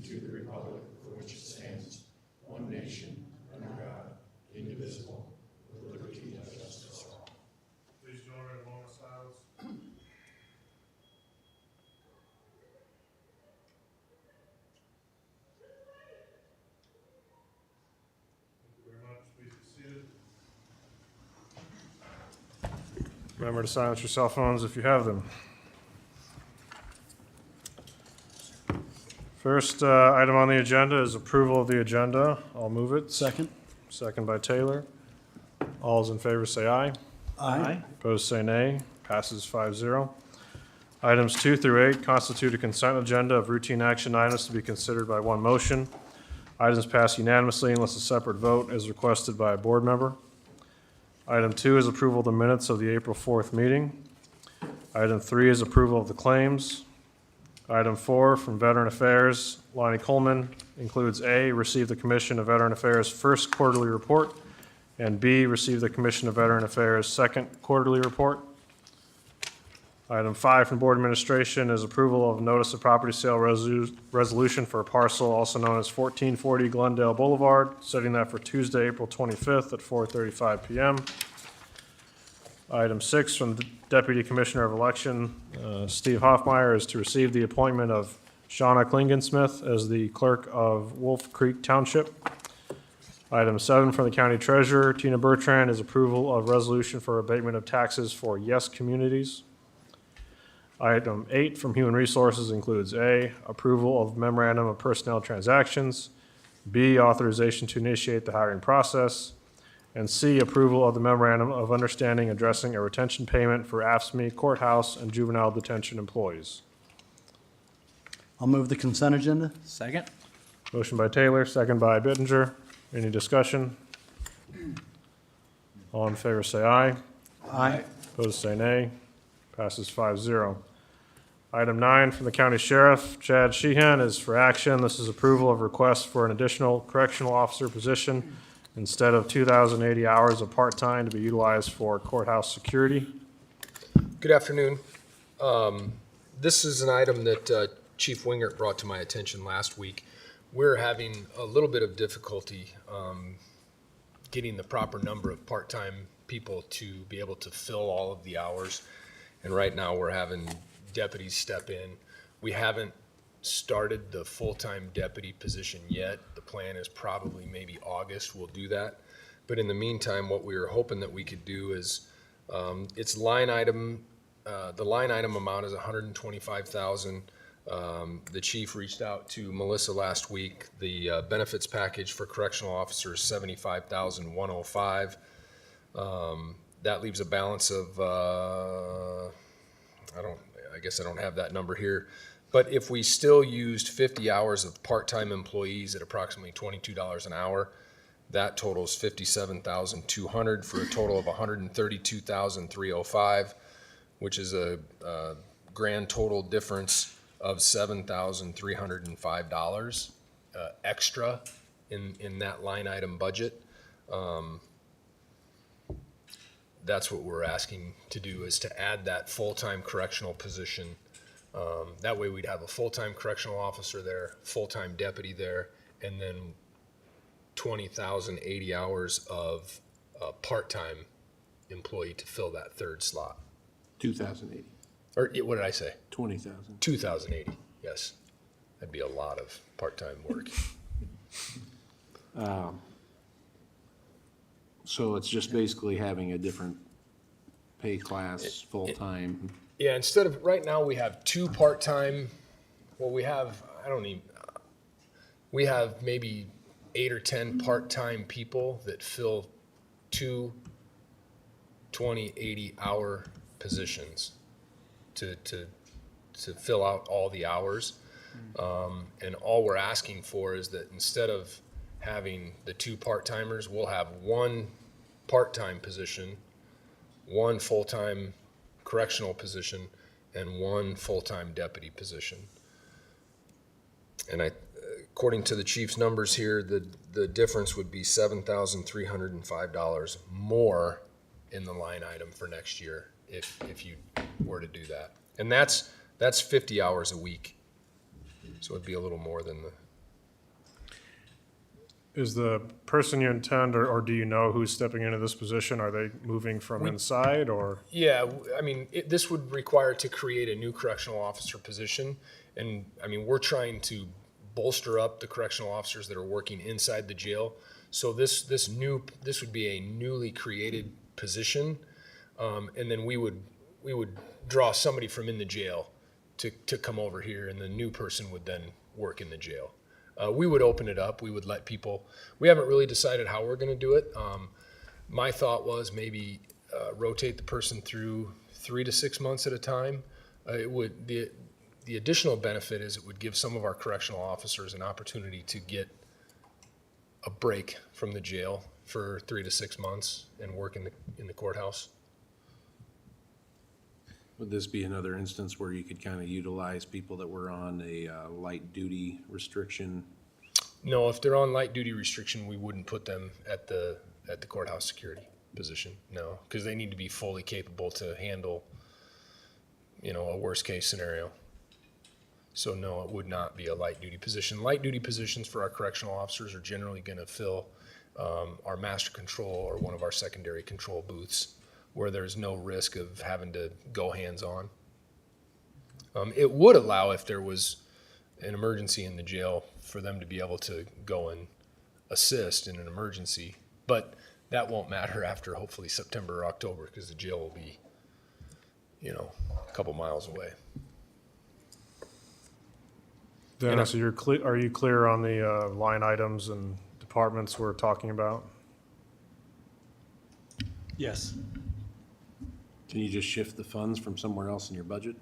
and to the republic for which it stands, one nation, under God, indivisible, with liberty and justice for all. Please join in a moment of silence. Thank you very much. Please be seated. Remember to silence your cell phones if you have them. First item on the agenda is approval of the agenda. I'll move it. Second. Second by Taylor. All those in favor say aye. Aye. Opposed say nay. Passes 5-0. Items 2 through 8 constitute a consent agenda of routine action items to be considered by one motion. Items pass unanimously unless a separate vote is requested by a board member. Item 2 is approval of the minutes of the April 4th meeting. Item 3 is approval of the claims. Item 4 from Veteran Affairs, Lonnie Coleman, includes A, receive the Commission of Veteran Affairs' first quarterly report, and B, receive the Commission of Veteran Affairs' second quarterly report. Item 5 from Board Administration is approval of notice of property sale resolution for a parcel also known as 1440 Glendale Boulevard, setting that for Tuesday, April 25th at 4:35 p.m. Item 6 from the Deputy Commissioner of Election, Steve Hoffmeyer, is to receive the appointment of Shauna Klingensmith as the clerk of Wolf Creek Township. Item 7 from the County Treasurer, Tina Bertrand, is approval of resolution for abatement of taxes for Yes Communities. Item 8 from Human Resources includes A, approval of memorandum of personnel transactions, B, authorization to initiate the hiring process, and C, approval of the memorandum of understanding addressing a retention payment for AFSCME courthouse and juvenile detention employees. I'll move the consent agenda. Second. Motion by Taylor, second by Bittinger. Any discussion? All in favor say aye. Aye. Opposed say nay. Passes 5-0. Item 9 from the County Sheriff, Chad Sheehan, is for action. This is approval of request for an additional correctional officer position instead of 2,080 hours of part-time to be utilized for courthouse security. Good afternoon. This is an item that Chief Wingert brought to my attention last week. We're having a little bit of difficulty getting the proper number of part-time people to be able to fill all of the hours. And right now we're having deputies step in. We haven't started the full-time deputy position yet. The plan is probably maybe August we'll do that. But in the meantime, what we were hoping that we could do is it's line item, the line item amount is $125,000. The chief reached out to Melissa last week. The benefits package for correctional officers $75,105. That leaves a balance of I guess I don't have that number here. But if we still used 50 hours of part-time employees at approximately $22 an hour, that totals $57,200 for a total of $132,305, which is a grand total difference of $7,305 extra in that line item budget. That's what we're asking to do, is to add that full-time correctional position. That way we'd have a full-time correctional officer there, full-time deputy there, and then 20,080 hours of part-time employee to fill that third slot. 2,080. Or what did I say? 20,000. 2,080, yes. That'd be a lot of part-time work. So it's just basically having a different pay class, full-time. Yeah, instead of, right now we have two part-time, well, we have maybe 8 or 10 part-time people that fill two 20-80 hour positions to fill out all the hours. And all we're asking for is that instead of having the two part-timers, we'll have one part-time position, one full-time correctional position, and one full-time deputy position. And according to the chief's numbers here, the difference would be $7,305 more in the line item for next year if you were to do that. And that's 50 hours a week. So it'd be a little more than Is the person you intend, or do you know who's stepping into this position? Are they moving from inside or? Yeah, I mean, this would require to create a new correctional officer position. And I mean, we're trying to bolster up the correctional officers that are working inside the jail. So this would be a newly created position. And then we would draw somebody from in the jail to come over here, and the new person would then work in the jail. We would open it up. We would let people. We haven't really decided how we're going to do it. My thought was maybe rotate the person through 3 to 6 months at a time. The additional benefit is it would give some of our correctional officers an opportunity to get a break from the jail for 3 to 6 months and work in the courthouse. Would this be another instance where you could kind of utilize people that were on a light duty restriction? No, if they're on light duty restriction, we wouldn't put them at the courthouse security position. No, because they need to be fully capable to handle, a worst case scenario. So no, it would not be a light duty position. Light duty positions for our correctional officers are generally going to fill our master control or one of our secondary control booths, where there's no risk of having to go hands-on. It would allow, if there was an emergency in the jail, for them to be able to go and assist in an emergency, but that won't matter after hopefully September or October, because the jail will be, a couple miles away. Dennis, are you clear on the line items and departments we're talking about? Yes. Can you just shift the funds from somewhere else in your budget?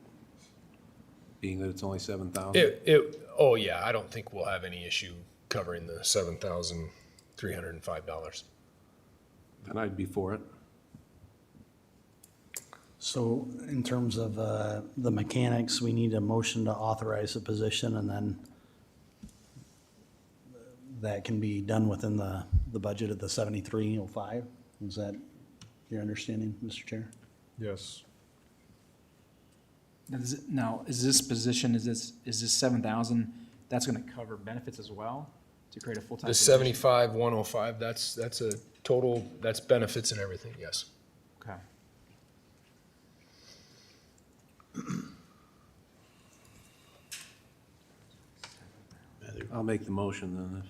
Being that it's only 7,000? Oh yeah, I don't think we'll have any issue covering the $7,305. Then I'd be for it. So in terms of the mechanics, we need a motion to authorize the position, and then that can be done within the budget of the 7305. Is that your understanding, Mr. Chair? Yes. Now, is this position, is this 7,000, that's gonna cover benefits as well to create a full-time The position? 75,105, that's a total, that's benefits and everything, yes. Okay. I'll make the motion then.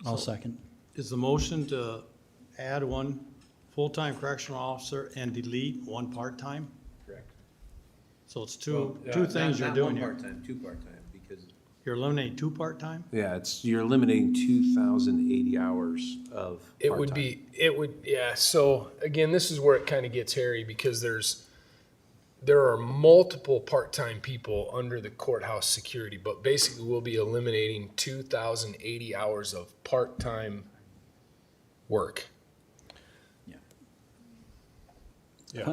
I'll second. Is the motion to add one full-time correctional officer and delete one part-time? Correct. So it's two things you're doing here. part-time, two part-time, because. You're eliminating two part-time? Yeah, you're eliminating 2,080 hours of part-time. Yeah, so again, this is where it kind of gets hairy, because there are multiple part-time people under the courthouse security, but basically we'll be eliminating 2,080 hours of part-time work. Yeah.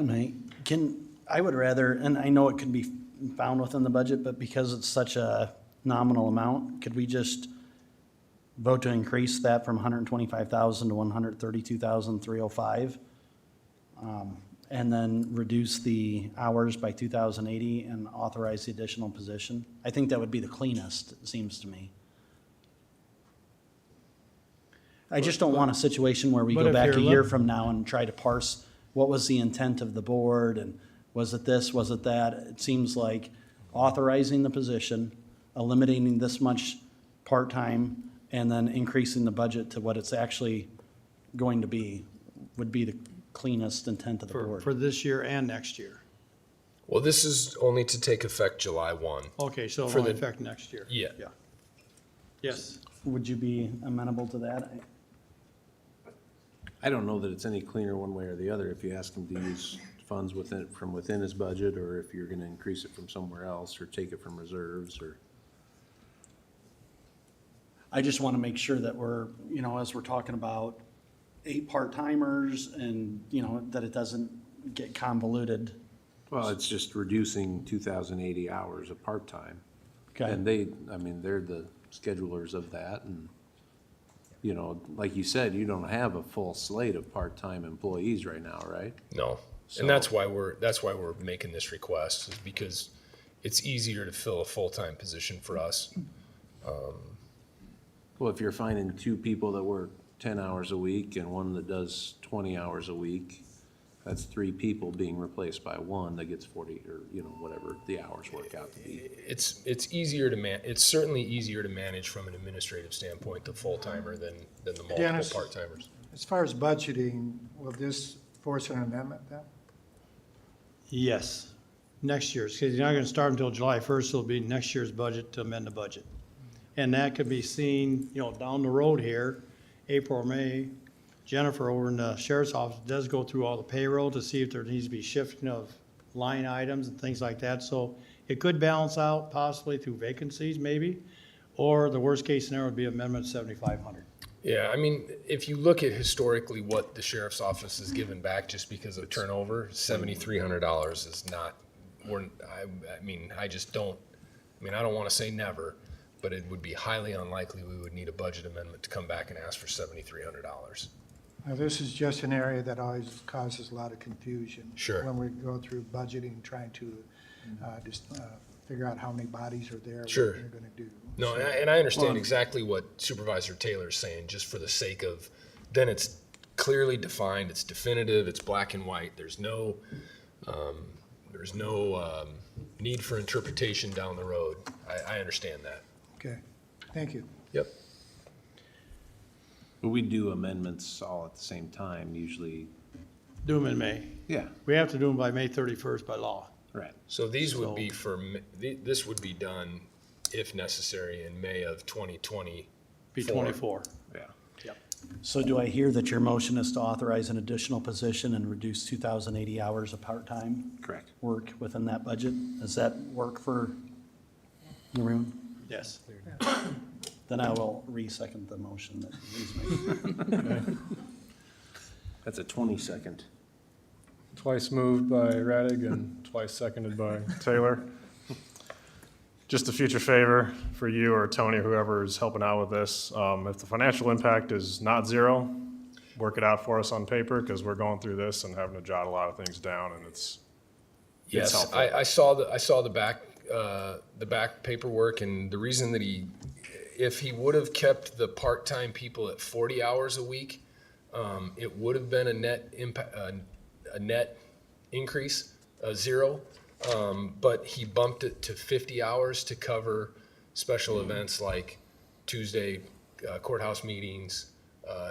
I would rather, and I know it could be found within the budget, but because it's such a nominal amount, could we just vote to increase that from 125,000 to 132,305? And then reduce the hours by 2,080 and authorize the additional position? I think that would be the cleanest, it seems to me. I just don't want a situation where we But go if back a you're year from now and try to parse what was the intent of the board, and was it this, was it that? It seems like authorizing the position, eliminating this much part-time, and then increasing the budget to what it's actually going to be would be the cleanest intent of the board. For this year and next year? Well, this is only to take effect July 1. Okay, so For it'll the- affect next year? Yeah. Yeah. Yes. Would you be amenable to that? I don't know that it's any cleaner one way or the other if you ask him to use funds from within his budget, or if you're gonna increase it from somewhere else, or take it from reserves, or. I just want to make sure that we're, as we're talking about 8 part-timers and, that it doesn't get convoluted. Well, it's just reducing 2,080 hours of part-time. Okay. And they're the schedulers of that, and, like you said, you don't have a full slate of part-time employees right now, right? No. So- And that's why we're making this request, is because it's easier to fill a full-time position for us. Well, if you're finding two people that work 10 hours a week and one that does 20 hours a week, that's three people being replaced by one that gets 40 or, whatever the hours work out to be. It's easier to it's certainly easier to manage from an administrative standpoint, the full-timer than the multiple Dennis? part-timers. As far as budgeting, will this force an amendment then? Yes, next year's, because you're not gonna start until July 1st, so it'll be next year's budget to amend the budget. And that could be seen, down the road here, April or May. Jennifer over in the sheriff's office does go through all the payroll to see if there needs to be shifting of line items and things like that. So it could balance out possibly through vacancies maybe, or the worst case scenario would be amendment 7,500. Yeah, I mean, if you look at historically what the sheriff's office has given back just because of turnover, $7,300 is not, I don't want to say never, but it would be highly unlikely we would need a budget amendment to come back and ask for $7,300. Now, this is just an area that always causes a lot of confusion. Sure. When we go through budgeting, trying to just figure out how many bodies are there, what Sure. they're gonna do. No, and I understand exactly what Supervisor Taylor's saying, just for the sake of, then it's clearly defined, it's definitive, it's black and white. There's no need for interpretation down the road. I understand that. Okay, thank you. Yep. But we do amendments all at the same time, usually. Do them in May. Yeah, We have to do them by May 31st by law. right. So these would be this would be done, if necessary, in May of 2020. Be 24. Yeah. So do I hear that your motion is to authorize an additional position and reduce 2,080 hours of part-time Correct. work within that budget? Does that work for Naroon? Yes. Then I will re-second the motion that he's made. That's a 20-second. Twice moved by Radig and twice seconded by Taylor. Just a future favor for you or Tony, whoever is helping out with this. If the financial impact is not zero, work it out for us on paper, because we're going through this and having to jot a lot of things down, and it's Yes, helpful. I saw the back paperwork, and the reason that if he would have kept the part-time people at 40 hours a week, it would have been a net impact, a net increase, zero. But he bumped it to 50 hours to cover special events like Tuesday courthouse meetings,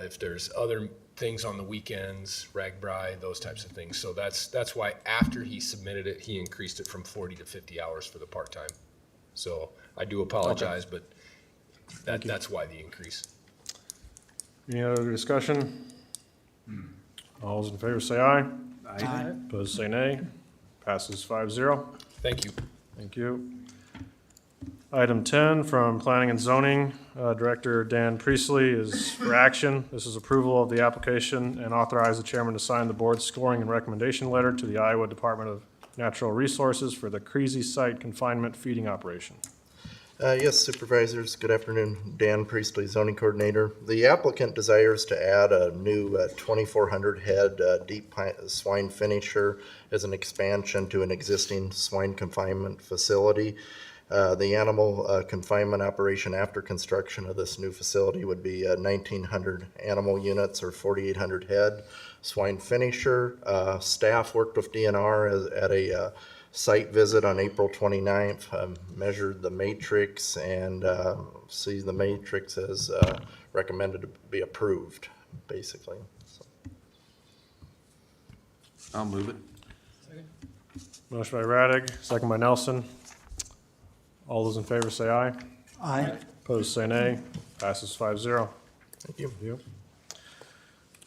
if there's other things on the weekends, RAGBRAI, those types of things. So that's why after he submitted it, he increased it from 40 to 50 hours for the part-time. So I do apologize, but that's why the increase. Any other discussion? All those in favor say aye. Aye. Opposed say nay. Passes 5-0. Thank you. Thank you. Item 10 from Planning and Zoning, Director Dan Priestley is for action. This is approval of the application and authorize the chairman to sign the board's scoring and recommendation letter to the Iowa Department of Natural Resources for the Creasy Site Confinement Feeding Operation. Yes, Supervisors, good afternoon. Dan Priestley, Zoning Coordinator. The applicant desires to add a new 2,400 head deep swine finisher as an expansion to an existing swine confinement facility. The animal confinement operation after construction of this new facility would be 1,900 animal units or 4,800 head swine finisher. Staff worked with DNR at a site visit on April 29th, measured the matrix and sees the matrix as recommended to be approved, basically. So. I'll move it. Motion by Radig, second by Nelson. All those in favor say aye. Aye. Opposed say nay. Passes 5-0. Thank you.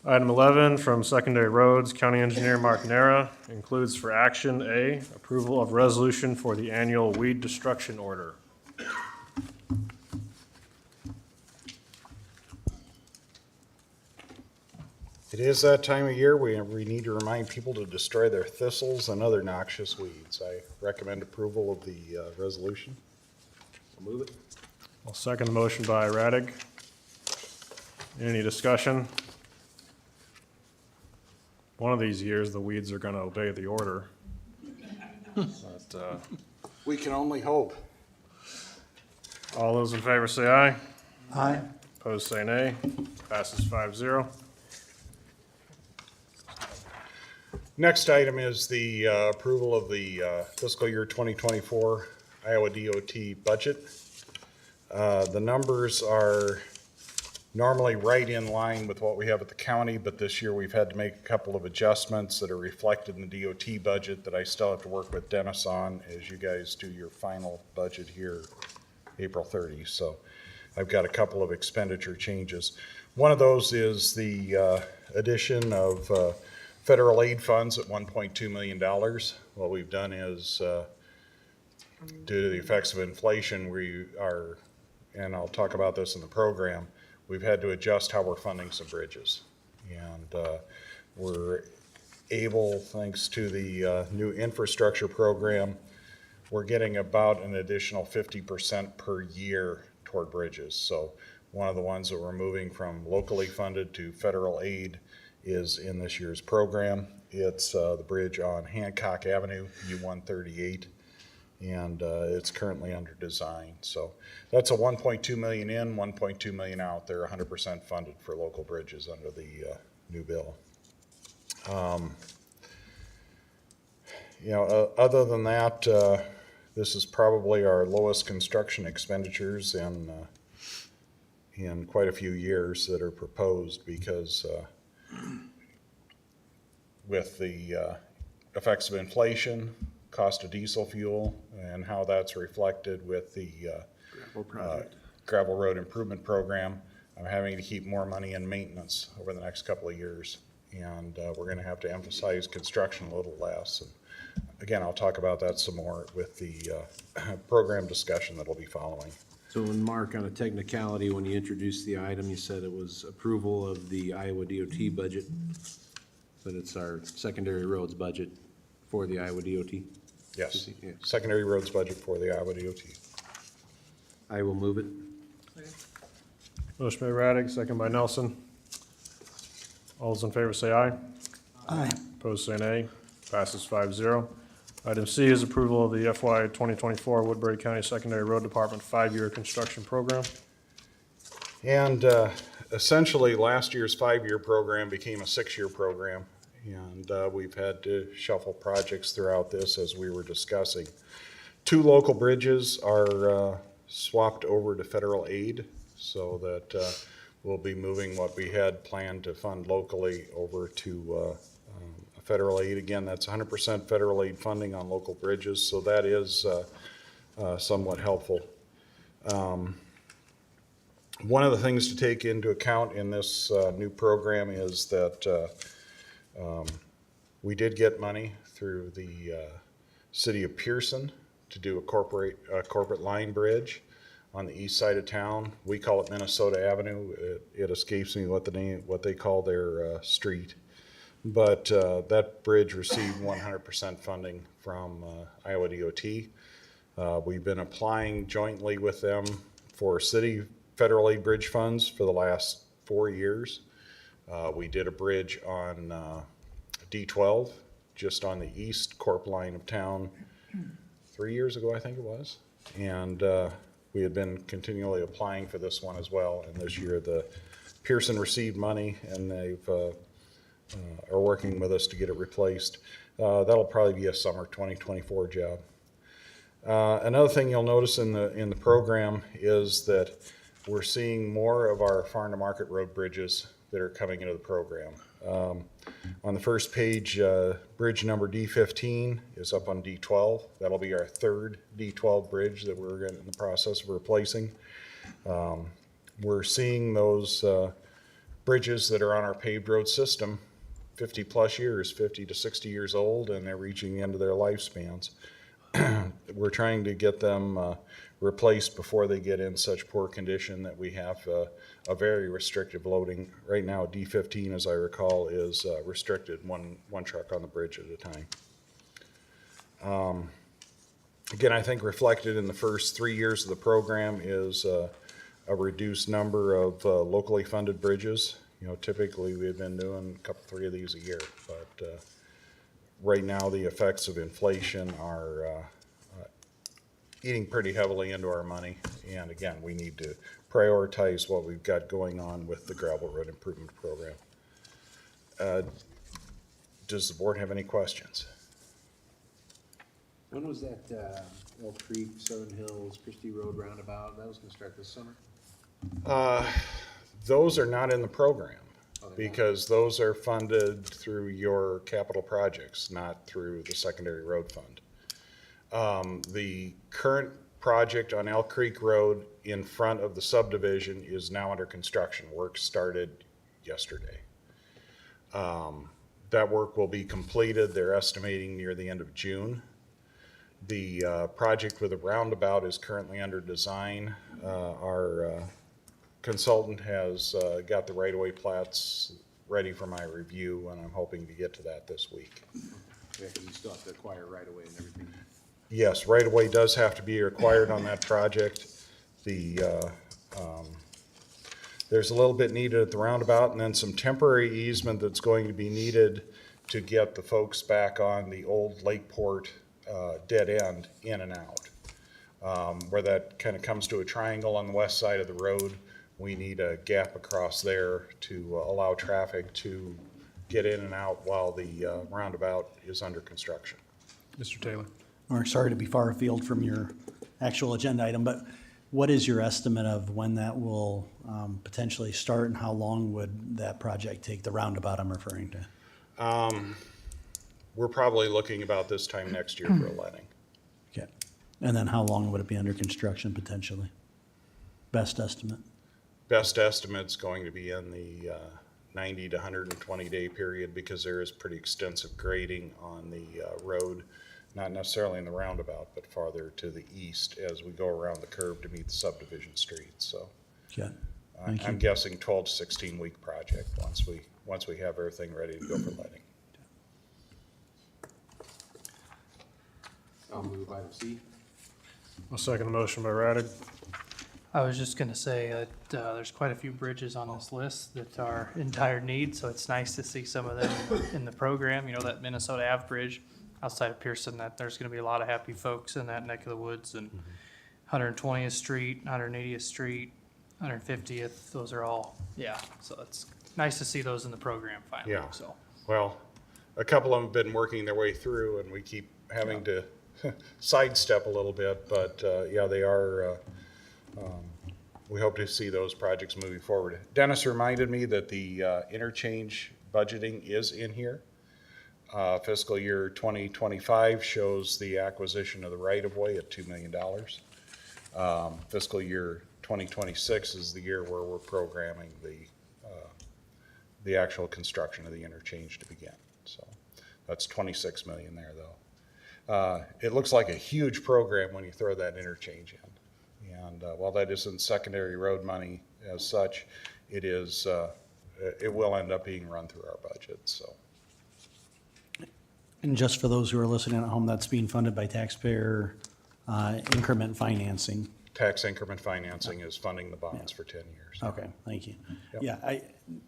Item 11 from Secondary Roads, County Engineer Mark Nara, includes for action A, approval of resolution for the annual weed destruction order. It is that time of year we need to remind people to destroy their thistles and other noxious weeds. I recommend approval of the resolution. I'll move it. I'll second the motion by Radig. Any discussion? One of these years, the weeds are going to obey the order. But, We can only hope. all those in favor say aye. Aye. Opposed, say nay. Passes 5-0. Next item is the approval of the fiscal year 2024 Iowa DOT budget. The numbers are normally right in line with what we have at the county, but this year we've had to make a couple of adjustments that are reflected in the DOT budget that I still have to work with Dennis on as you guys do your final budget here April 30. So I've got a couple of expenditure changes. One of those is the addition of federal aid funds at $1.2 million. What we've done is, due to the effects of inflation, we are, and I'll talk about this in the program, we've had to adjust how we're funding some bridges. And we're able, thanks to the new infrastructure program, we're getting about an additional 50% per year toward bridges. So one of the ones that we're moving from locally funded to federal aid is in this year's program. It's the bridge on Hancock Avenue, U-138, and it's currently under design. So that's a 1.2 million in, 1.2 million out. They're 100% funded for local bridges under the new bill. Other than that, this is probably our lowest construction expenditures in quite a few years that are proposed because with the effects of inflation, cost of diesel fuel, and how that's reflected with the gravel road improvement program, I'm having to keep more money in maintenance over the next couple of years. And we're going to have to emphasize construction a little less. And again, I'll talk about that some more with the program discussion that'll be following. So when Mark, on a technicality, when you introduced the item, you said it was approval of the Iowa DOT budget, but it's our secondary roads budget for the Iowa DOT? Yes, Yeah. secondary roads budget for the Iowa DOT. I will move it. Motion by Raddick, second by Nelson. All those in favor say aye. Aye. Opposed, say nay. Passes 5-0. Item C is approval of the FY 2024 Woodbury County Secondary Road Department 5-year construction program. And essentially, last year's 5-year program became a 6-year program. And we've had to shuffle projects throughout this as we were discussing. 2 local bridges are swapped over to federal aid so that we'll be moving what we had planned to fund locally over to federal aid. Again, that's 100% federal aid funding on local bridges, so that is somewhat helpful. One of the things to take into account in this new program is that we did get money through the city of Pearson to do a corporate line bridge on the east side of town. We call it Minnesota Avenue. It escapes me what they call their street. But that bridge received 100% funding from Iowa DOT. We've been applying jointly with them for city federal aid bridge funds for the last 4 years. We did a bridge on D12, just on the east corp line of town 3 years ago, I think it was. And we had been continually applying for this one as well. And this year the Pearson received money and they've are working with us to get it replaced. That'll probably be a summer 2024 job. Another thing you'll notice in the program is that we're seeing more of our farm to market road bridges that are coming into the program. On the first page, bridge number D15 is up on D12. That'll be our 3rd D12 bridge that we're in the process of replacing. We're seeing those bridges that are on our paved road system 50 plus years, 50 to 60 years old, and they're reaching the end of their lifespans. We're trying to get them replaced before they get in such poor condition that we have a very restrictive loading. Right now, D15, as I recall, is restricted one truck on the bridge at a time. Again, I think reflected in the first 3 years of the program is a reduced number of locally funded bridges. You know, typically we've been doing a couple, 3 of these a year, but right now the effects of inflation are eating pretty heavily into our money. And again, we need to prioritize what we've got going on with the gravel road improvement program. Does the board have any questions? When was that, Elk Creek, Southern Hills, Christie Road roundabout? That was gonna start this summer? Those are not in the program Oh, they're not. because those are funded through your capital projects, not through the secondary road fund. The current project on Elk Creek Road in front of the subdivision is now under construction. Work started yesterday. That work will be completed, they're estimating near the end of June. The project with the roundabout is currently under design. Our consultant has got the right-of-way plats ready for my review, and I'm hoping to get to that this week. Yeah, cause you still have to acquire right away and everything. Yes, right-of-way does have to be required on that project. There's a little bit needed at the roundabout, and then some temporary easement that's going to be needed to get the folks back on the old Lakeport dead end in and out. Where that kind of comes to a triangle on the west side of the road, we need a gap across there to allow traffic to get in and out while the roundabout is under construction. Mr. Taylor? Mark, sorry to be far afield from your actual agenda item, but what is your estimate of when that will potentially start, and how long would that project take, the roundabout I'm referring to? We're probably looking about this time next year for a letting. Okay. And then how long would it be under construction potentially? Best estimate? Best estimate's going to be in the 90 to 120 day period because there is pretty extensive grading on the road, not necessarily in the roundabout, but farther to the east as we go around the curve to meet the subdivision streets. So Okay. Thank I'm you. guessing 12 to 16 week project once we have everything ready to go for letting. I'll move item C. I'll second the motion by Raddick. I was just gonna say that there's quite a few bridges on this list that are in dire need, so it's nice to see some of them in the program. You know, that Minnesota Ave Bridge outside of Pearson, that there's gonna be a lot of happy folks in that neck of the woods. And 120th Street, 180th Street, 150th, those are all, yeah. So it's nice to see those in the program finally, Yeah. so. Well, a couple of them have been working their way through and we keep having to sidestep a little bit, but yeah, they are, we hope to see those projects moving forward. Dennis reminded me that the interchange budgeting is in here. Fiscal year 2025 shows the acquisition of the right-of-way at $2 million. Fiscal year 2026 is the year where we're programming the actual construction of the interchange to begin. So that's 26 million there, though. It looks like a huge program when you throw that interchange in. And while that isn't secondary road money as such, it is, it will end up being run through our budget, so. And just for those who are listening at home, that's being funded by taxpayer increment financing. Tax increment financing is funding the bonds for 10 years. Okay, thank you. Yep. Yeah,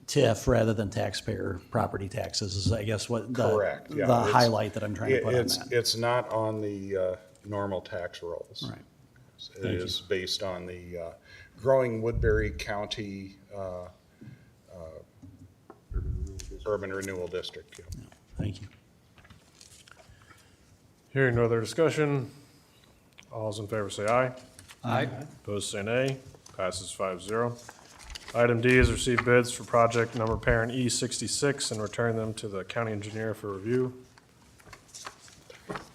TIF rather than taxpayer property taxes is, I guess, what Correct, yeah. the It's- highlight that I'm trying to put on It's, that. it's not on the normal tax rolls. Right. It Thank is based on the growing Woodbury County Urban Renewal District. Yeah. Thank you. Hearing no other discussion, all those in favor say aye. Aye. Opposed say nay. Passes 5-0. Item D is receive bids for project number parent E66 and return them to the county engineer for review.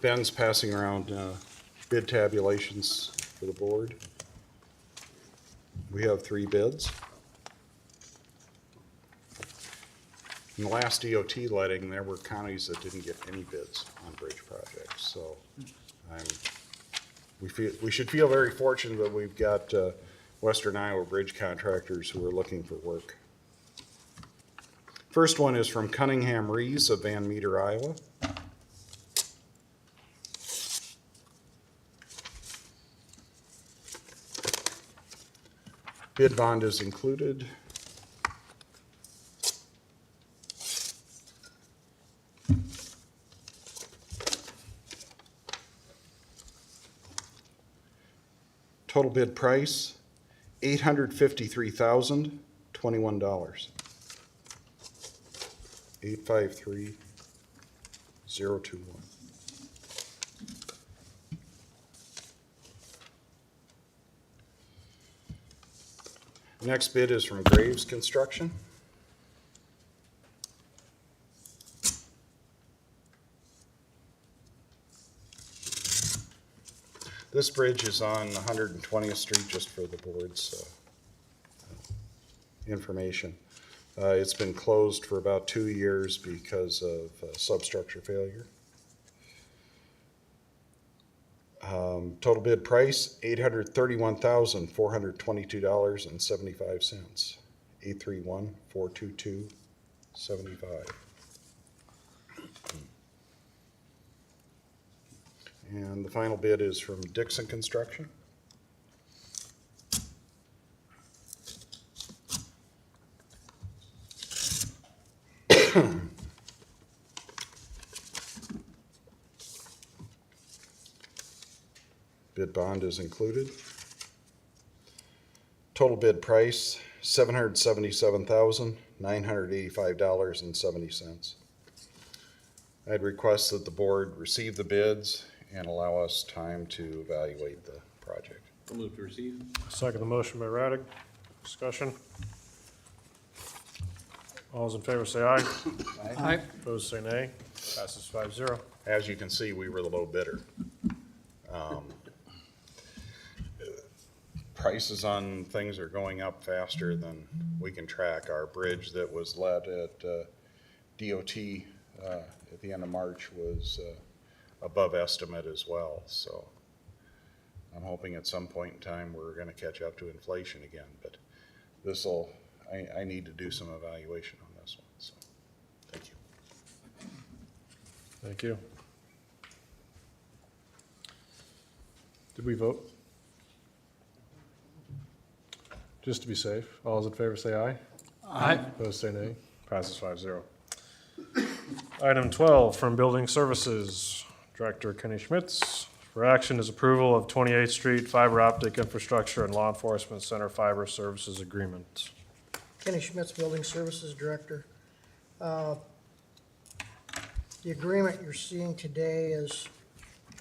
Ben's passing around bid tabulations for the board. We have 3 bids. In the last DOT letting, there were counties that didn't get any bids on bridge projects, so we should feel very fortunate that we've got Western Iowa bridge contractors who are looking for work. First one is from Cunningham Rees of Van Meter, Iowa. Bid bond is included. Total bid price, $853,021. 853,021. Next bid is from Graves Construction. This bridge is on 120th Street, just for the board's information. It's been closed for about 2 years because of substructure failure. Total bid price, $831,422.75. 831,422.75. And the final bid is from Dixon Construction. Bid bond is included. Total bid price, $777,985.70. I'd request that the board receive the bids and allow us time to evaluate the project. I'll move to receive. Second the motion by Raddick. Discussion. All those in favor say aye. Aye. Opposed say nay. Passes 5-0. As you can see, we were the low bidder. Prices on things are going up faster than we can track. Our bridge that was let at DOT at the end of March was above estimate as well. So I'm hoping at some point in time we're going to catch up to inflation again. But I need to do some evaluation on this one. So thank you. Thank you. Did we vote? Just to be safe, all those in favor say aye. Aye. Opposed say nay. Passes 5-0. Item 12 from Building Services, Director Kenny Schmitz. For action is approval of 28th Street Fiber Optic Infrastructure and Law Enforcement Center Fiber Services Agreement. Kenny Schmitz, Building Services Director. The agreement you're seeing today is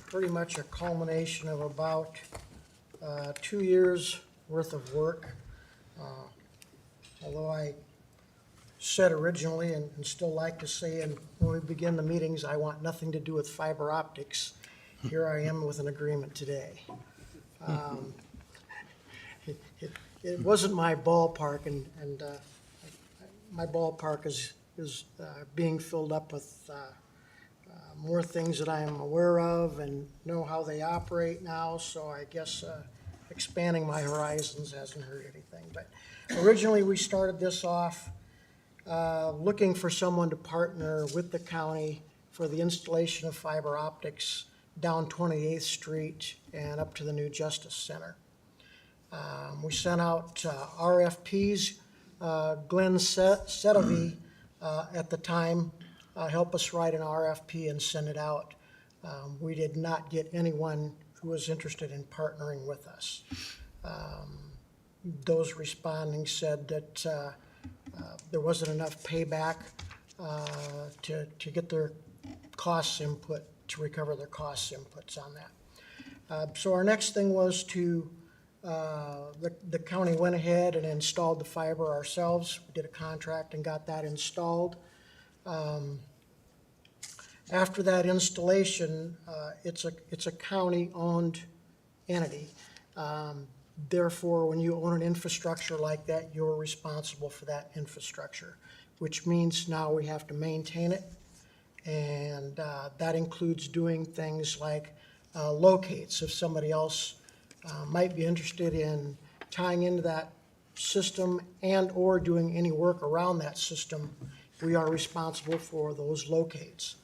pretty much a culmination of about 2 years' worth of work. Although I said originally, and still like to say, and when we begin the meetings, I want nothing to do with fiber optics, here I am with an agreement today. It wasn't my ballpark, and my ballpark is being filled up with more things that I am aware of and know how they operate now, so I guess expanding my horizons hasn't hurt anything. But originally, we started this off looking for someone to partner with the county for the installation of fiber optics down 28th Street and up to the new Justice Center. We sent out RFPs. Glenn Sedovey at the time helped us write an RFP and send it out. We did not get anyone who was interested in partnering with us. Those responding said that there wasn't enough payback to get their costs input, to recover their costs inputs on that. So our next thing was to, the county went ahead and installed the fiber ourselves. We did a contract and got that installed. After that installation, it's a county-owned entity. Therefore, when you own an infrastructure like that, you're responsible for that infrastructure, which means now we have to maintain it. And that includes doing things like locates. If somebody else might be interested in tying into that system and or doing any work around that system, we are responsible for those locates.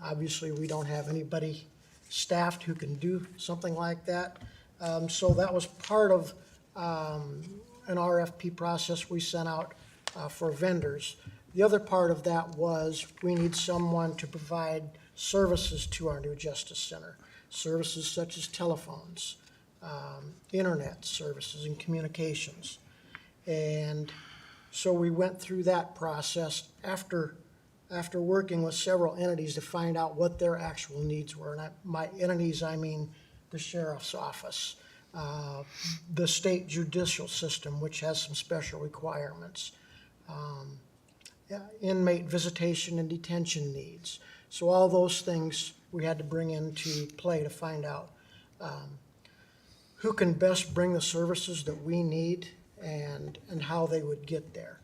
Obviously, we don't have anybody staffed who can do something like that. So that was part of an RFP process we sent out for vendors. The other part of that was we need someone to provide services to our new Justice Center. Services such as telephones, internet services and communications. And so we went through that process after working with several entities to find out what their actual needs were. And by entities, I mean the sheriff's office, the state judicial system, which has some special requirements, inmate visitation and detention needs. So all those things we had to bring into play to find out who can best bring the services that we need and how they would get there.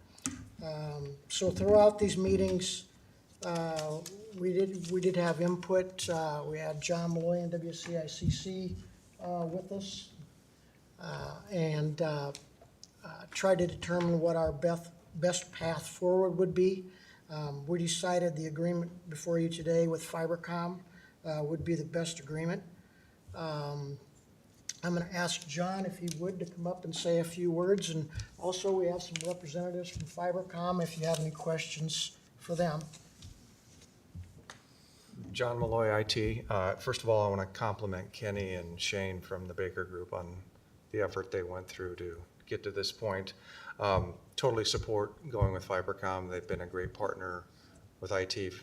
So throughout these meetings, we did have input. We had John Malloy and WCICC with us, and tried to determine what our best path forward would be. We decided the agreement before you today with Fibercom would be the best agreement. I'm going to ask John if he would to come up and say a few words, and also we have some representatives from Fibercom if you have any questions for them. John Malloy, IT. First of all, I want to compliment Kenny and Shane from the Baker Group on the effort they went through to get to this point. Totally support going with Fibercom. They've been a great partner with IT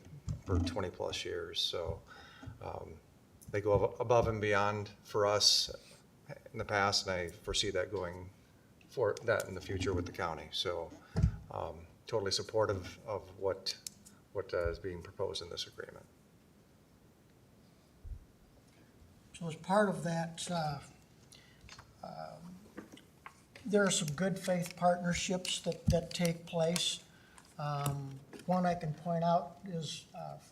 for 20 plus years. So they go above and beyond for us in the past, and I foresee that going for that in the future with the county. So totally supportive of what is being proposed in this agreement. So as part of that, there are some good faith partnerships that take place. One I can point out is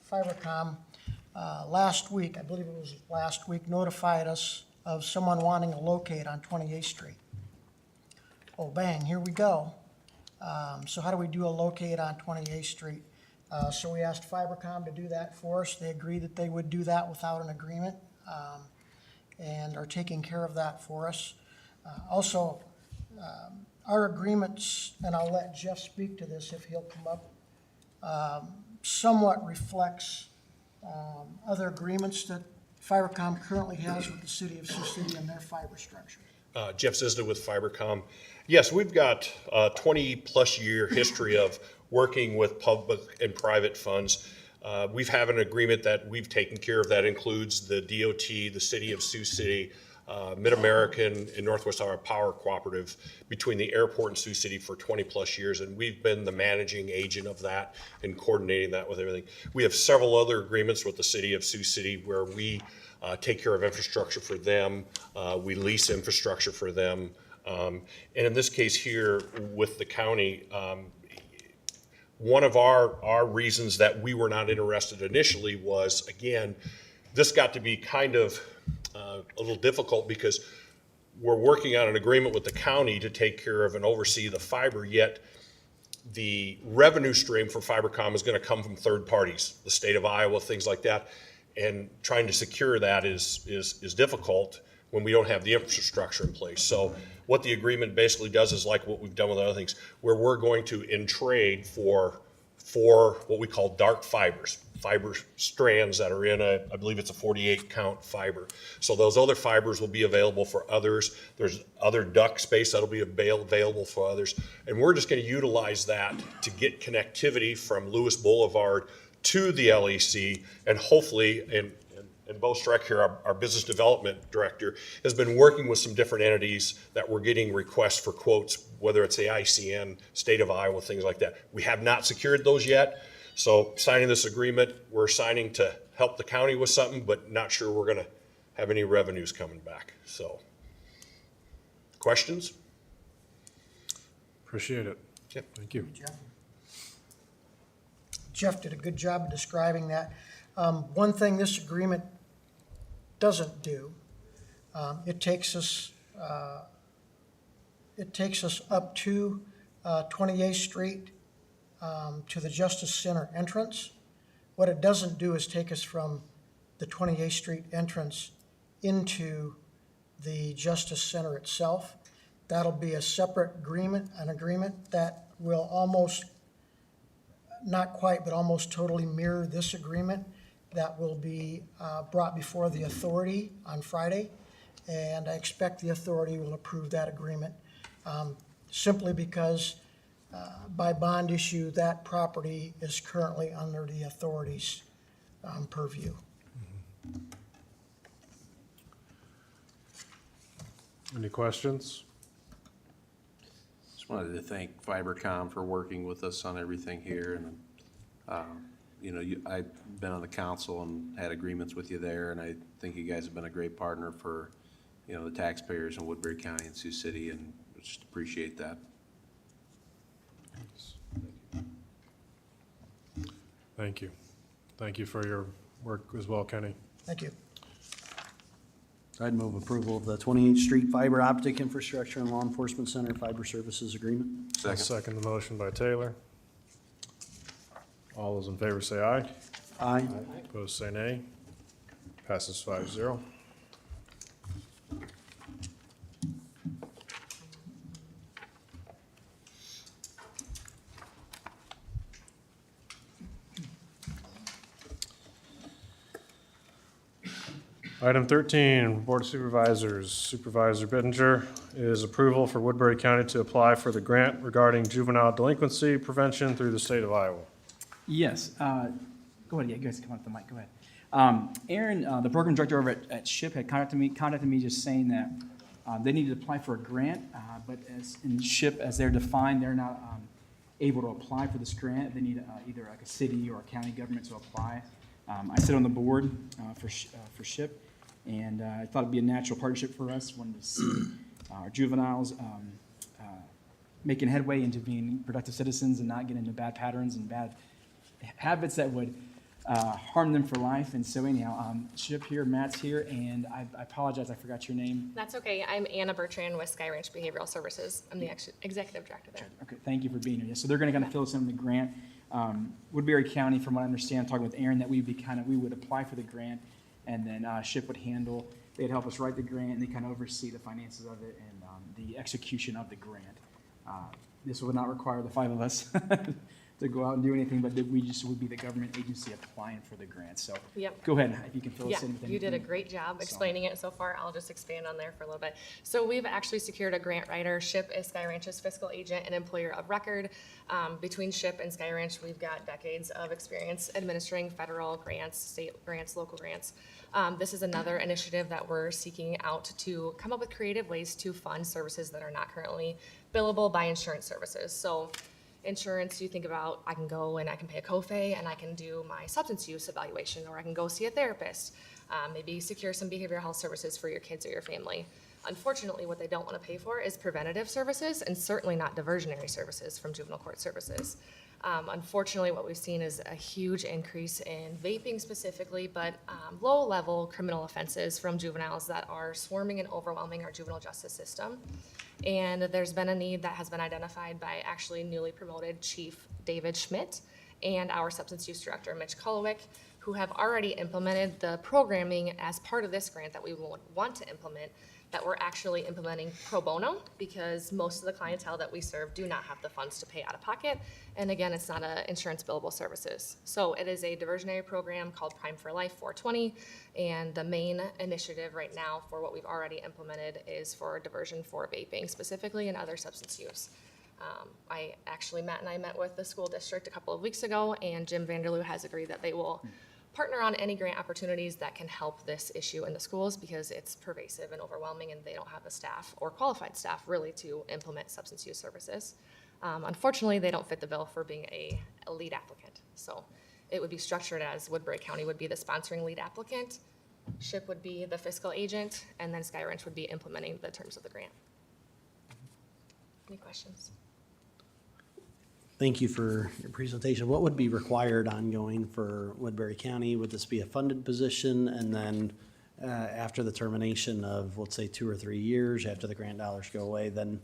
Fibercom last week, I believe it was last week, notified us of someone wanting a locate on 28th Street. Oh, bang, here we go. So how do we do a locate on 28th Street? So we asked Fibercom to do that for us. They agreed that they would do that without an agreement, and are taking care of that for us. Also, our agreements, and I'll let Jeff speak to this if he'll come up, somewhat reflects other agreements that Fibercom currently has with the city of Sioux City and their fiber structure. Jeff Zizda with Fibercom. Yes, we've got a 20-plus year history of working with public and private funds. We've had an agreement that we've taken care of that includes the DOT, the city of Sioux City, Mid-American, and Northwest Iowa Power Cooperative between the airport and Sioux City for 20-plus years, and we've been the managing agent of that and coordinating that with everything. We have several other agreements with the city of Sioux City where we take care of infrastructure for them, we lease infrastructure for them, and in this case here with the county, one of our reasons that we were not interested initially was, again, this got to be kind of a little difficult because we're working on an agreement with the county to take care of and oversee the fiber, yet the revenue stream for Fibercom is going to come from third parties, the state of Iowa, things like that. And trying to secure that is difficult when we don't have the infrastructure in place. So what the agreement basically does is like what we've done with other things, where we're going to in trade for what we call dark fibers, fiber strands that are in I believe it's a 48 count fiber. So those other fibers will be available for others. There's other duct space that'll be available for others. And we're just going to utilize that to get connectivity from Lewis Boulevard to the LEC, and hopefully, and Bo Streck here, our business development director, has been working with some different entities that we're getting requests for quotes, whether it's the ICN, state of Iowa, things like that. We have not secured those yet. So signing this agreement, we're signing to help the county with something, but not sure we're going to have any revenues coming back. So, questions? Appreciate it. Yep. Thank you. Jeff did a good job of describing that. One thing this agreement doesn't do, it takes us up to 28th Street to the Justice Center entrance. What it doesn't do is take us from the 28th Street entrance into the Justice Center itself. That'll be a separate agreement, an agreement that will almost, not quite, but almost totally mirror this agreement that will be brought before the authority on Friday. and I expect the authority will approve that agreement, simply because by bond issue, that property is currently under the authority's purview. Any questions? Just wanted to thank Fibercom for working with us on everything here, and, you know, I've been on the council and had agreements with you there, and I think you guys have been a great partner for, you know, the taxpayers in Woodbury County and Sioux City, and just appreciate that. Thank you. Thank you for your work as well, Kenny. Thank you. I'd move approval of the 28th Street Fiber Optic Infrastructure and Law Enforcement Center Fiber Services Agreement. I'll second the motion by Taylor. All those in favor say aye. Aye. Opposed say nay. Passes 5-0. Item 13, Board of Supervisors, Supervisor Bittinger, is approval for Woodbury County to apply for the grant regarding juvenile delinquency prevention through the state of Iowa. Yes, go ahead, yeah, you guys come up to the mic, go ahead. Aaron, the program director over at SHIP had contacted me just saying that they needed to apply for a grant, but as in SHIP, as they're defined, they're not able to apply for this grant. They need either like a city or a county government to apply. I sit on the board for SHIP, and I thought it'd be a natural partnership for us. Wanted to see our juveniles making headway into being productive citizens and not getting into bad patterns and bad habits that would harm them for life. And so anyhow, SHIP here, Matt's here, and I apologize, I forgot your name. That's okay. I'm Anna Bertrand with Sky Ranch Behavioral Services. I'm the executive director there. Okay, thank you for being here. So they're going to kind of fill us in on the grant. Woodbury County, from what I understand, talking with Aaron, that we would apply for the grant, and then SHIP would handle. They'd help us write the grant, and they kind of oversee the finances of it and the execution of the grant. This would not require the five of us to go out and do anything, but we just would be the government agency applying for the grant. So Yep. Go ahead, if you can fill us in with Yeah, anything. you did a great job explaining it so far. I'll just expand on there for a little bit. So we've actually secured a grant writer. SHIP is Sky Ranch's fiscal agent and employer of record. Between SHIP and Sky Ranch, we've got decades of experience administering federal grants, state grants, local grants. This is another initiative that we're seeking out to come up with creative ways to fund services that are not currently billable by insurance services. So insurance, you think about, I can go and I can pay a copay and I can do my substance use evaluation, or I can go see a therapist, maybe secure some behavioral health services for your kids or your family. Unfortunately, what they don't want to pay for is preventative services, and certainly not diversionary services from juvenile court services. Unfortunately, what we've seen is a huge increase in vaping specifically, but low-level criminal offenses from juveniles that are swarming and overwhelming our juvenile justice system. And there's been a need that has been identified by actually newly promoted Chief David Schmidt and our substance use director, Mitch Kolowick, who have already implemented the programming as part of this grant that we want to implement, that we're actually implementing pro bono, because most of the clientele that we serve do not have the funds to pay out of pocket. And again, it's not a insurance billable services. So it is a diversionary program called Prime for Life 420. And the main initiative right now for what we've already implemented is for diversion for vaping specifically and other substance use. Matt and I met with the school district a couple of weeks ago, and Jim Vanderloo has agreed that they will partner on any grant opportunities that can help this issue in the schools, because it's pervasive and overwhelming and they don't have the staff or qualified staff really to implement substance use services. Unfortunately, they don't fit the bill for being a lead applicant. So it would be structured as Woodbury County would be the sponsoring lead applicant, SHIP would be the fiscal agent, and then Sky Ranch would be implementing the terms of the grant. Any questions? Thank you for your presentation. What would be required ongoing for Woodbury County? Would this be a funded position? And then after the termination of, let's say, 2 or 3 years, after the grant dollars go away, then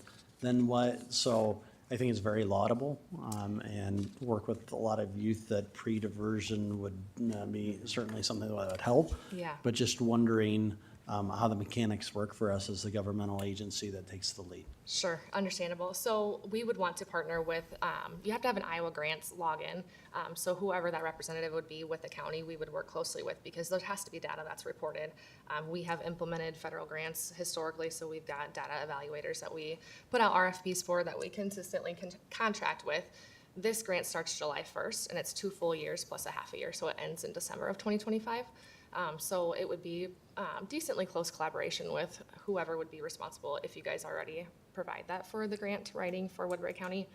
what? So I think it's very laudable, and work with a lot of youth that pre-diversion would be certainly something that would help. Yeah. But just wondering, how the mechanics work for us as the governmental agency that takes the lead. Sure, understandable. So we would want to partner with, you have to have an Iowa Grants login. So whoever that representative would be with the county, we would work closely with because there has to be data that's reported. We have implemented federal grants historically, so we've got data evaluators that we put out RFPs for that we consistently contract with. This grant starts July 1st, and it's 2 full years plus a half a year, so it ends in December of 2025. So it would be decently close collaboration with whoever would be responsible if you guys already provide that for the grant writing for Woodbury County.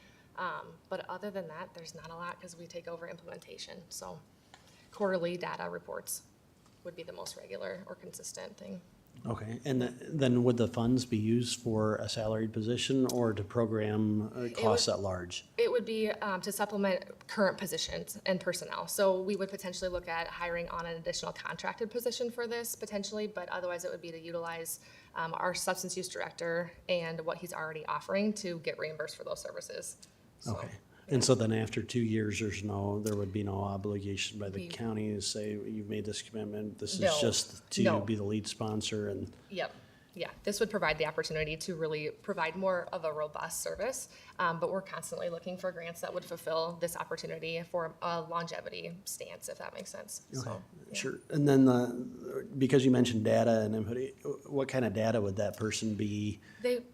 But other than that, there's not a lot because we take over implementation. So quarterly data reports would be the most regular or consistent thing. Okay, and then would the funds be used for a salaried position or to program costs at large? It would be to supplement current positions and personnel. So we would potentially look at hiring on an additional contracted position for this potentially, but otherwise it would be to utilize our substance use director and what he's already offering to get reimbursed for those services. So, Okay, and so then after 2 years, there would be no obligation by the county to say, you've made this commitment, this is No, just to no. be the lead sponsor and. Yep. Yeah, this would provide the opportunity to really provide more of a robust service, but we're constantly looking for grants that would fulfill this opportunity for a longevity stance, if that makes sense. Okay, So, yeah. sure. And then because you mentioned data and input, what kind of data would that person be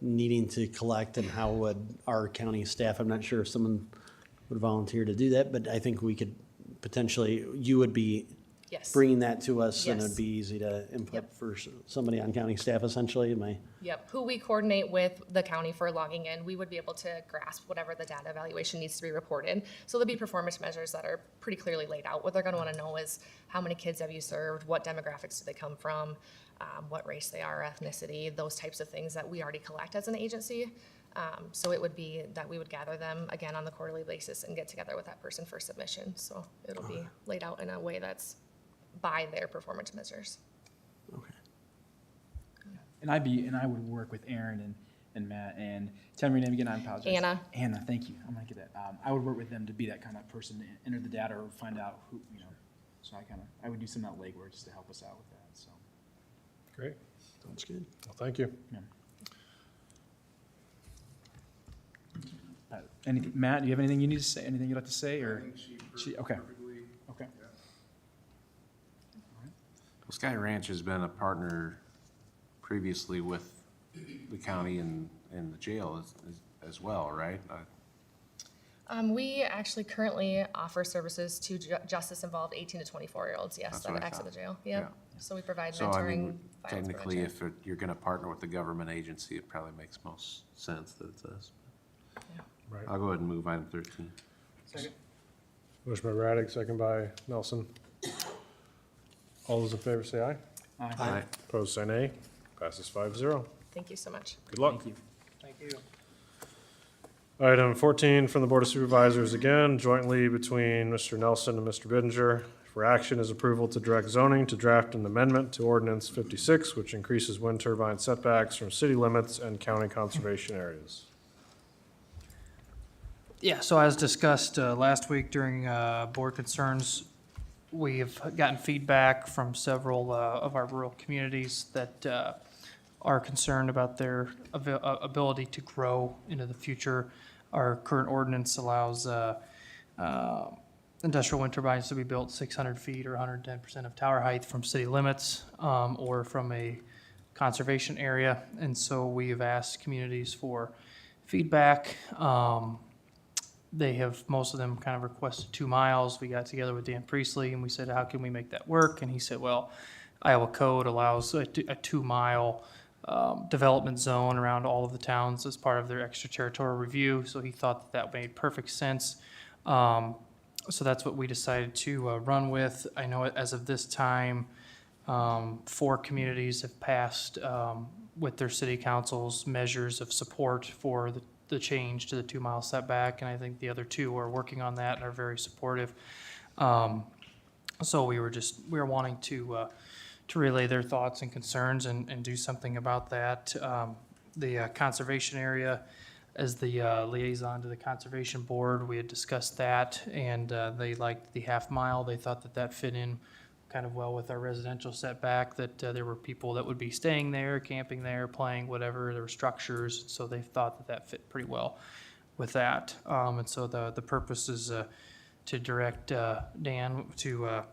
needing to collect, and how would our county staff, I'm not sure if someone would volunteer to do that, but I think we could potentially, you would be Yes. bringing that to us, and Yes. it'd be easy to input Yep. for somebody on county staff essentially, Yep, who we coordinate with the county for logging in, we would be able to grasp whatever the data evaluation needs to be reported. So there'll be performance measures that are pretty clearly laid out. What they're gonna wanna know is how many kids have you served, what demographics do they come from, what race they are, ethnicity, those types of things that we already collect as an agency. So it would be that we would gather them again on the quarterly basis and get together with that person for submission. So it'll be laid out in a way that's by their performance measures. Okay. And I would work with Aaron and Matt, and tell me your name again, I apologize. Anna. Anna, thank you, I'm gonna get that. I would work with them to be that kind of person to enter the data or find out who, so I would do some of that legwork just to help us out with that, so. Great. Sounds good. Well, thank you. Yeah. Anything, Matt, do you have anything you need to say, anything you'd like to say, or? Okay. Okay. Well, Sky Ranch has been a partner previously with the county and the jail as well, right? We actually currently offer services to justice-involved 18 to 24-year-olds, yes, That's that what I exit the thought. jail. Yeah. Yep. So we provide So, I mentoring, mean, violence technically, prevention. if you're gonna partner with the government agency, it probably makes most sense that it's us. Right. I'll go ahead and move item 13. Second. Motion by Raddick, second by Nelson. All those in favor say aye. Aye. Opposed, say nay. Passes 5-0. Thank you so much. Good luck. Thank you. Thank you. Item 14 from the Board of Supervisors, again, jointly between Mr. Nelson and Mr. Bittinger. For action is approval to direct zoning to draft an amendment to Ordinance 56, which increases wind turbine setbacks from city limits and county conservation areas. Yeah, so as discussed last week during board concerns, we've gotten feedback from several of our rural communities that are concerned about their ability to grow into the future. Our current ordinance allows industrial wind turbines to be built 600 feet or 110% of tower height from city limits or from a conservation area. And so we have asked communities for feedback. They have, most of them kind of requested 2 miles. We got together with Dan Priestley and we said, how can we make that work? And he said, well, Iowa code allows a 2-mile development zone around all of the towns as part of their extraterritorial review. So he thought that made perfect sense. So that's what we decided to run with. I know as of this time, 4 communities have passed with their city councils measures of support for the change to the 2-mile setback, and I think the other 2 are working on that and are very supportive. So we were wanting to relay their thoughts and concerns and do something about that. The conservation area, as the liaison to the conservation board, we had discussed that, and they liked the 1/2 mile. They thought that fit in kind of well with our residential setback, that there were people that would be staying there, camping there, playing whatever, there were structures, so they thought that that fit pretty well with that. And so the purpose is to direct Dan to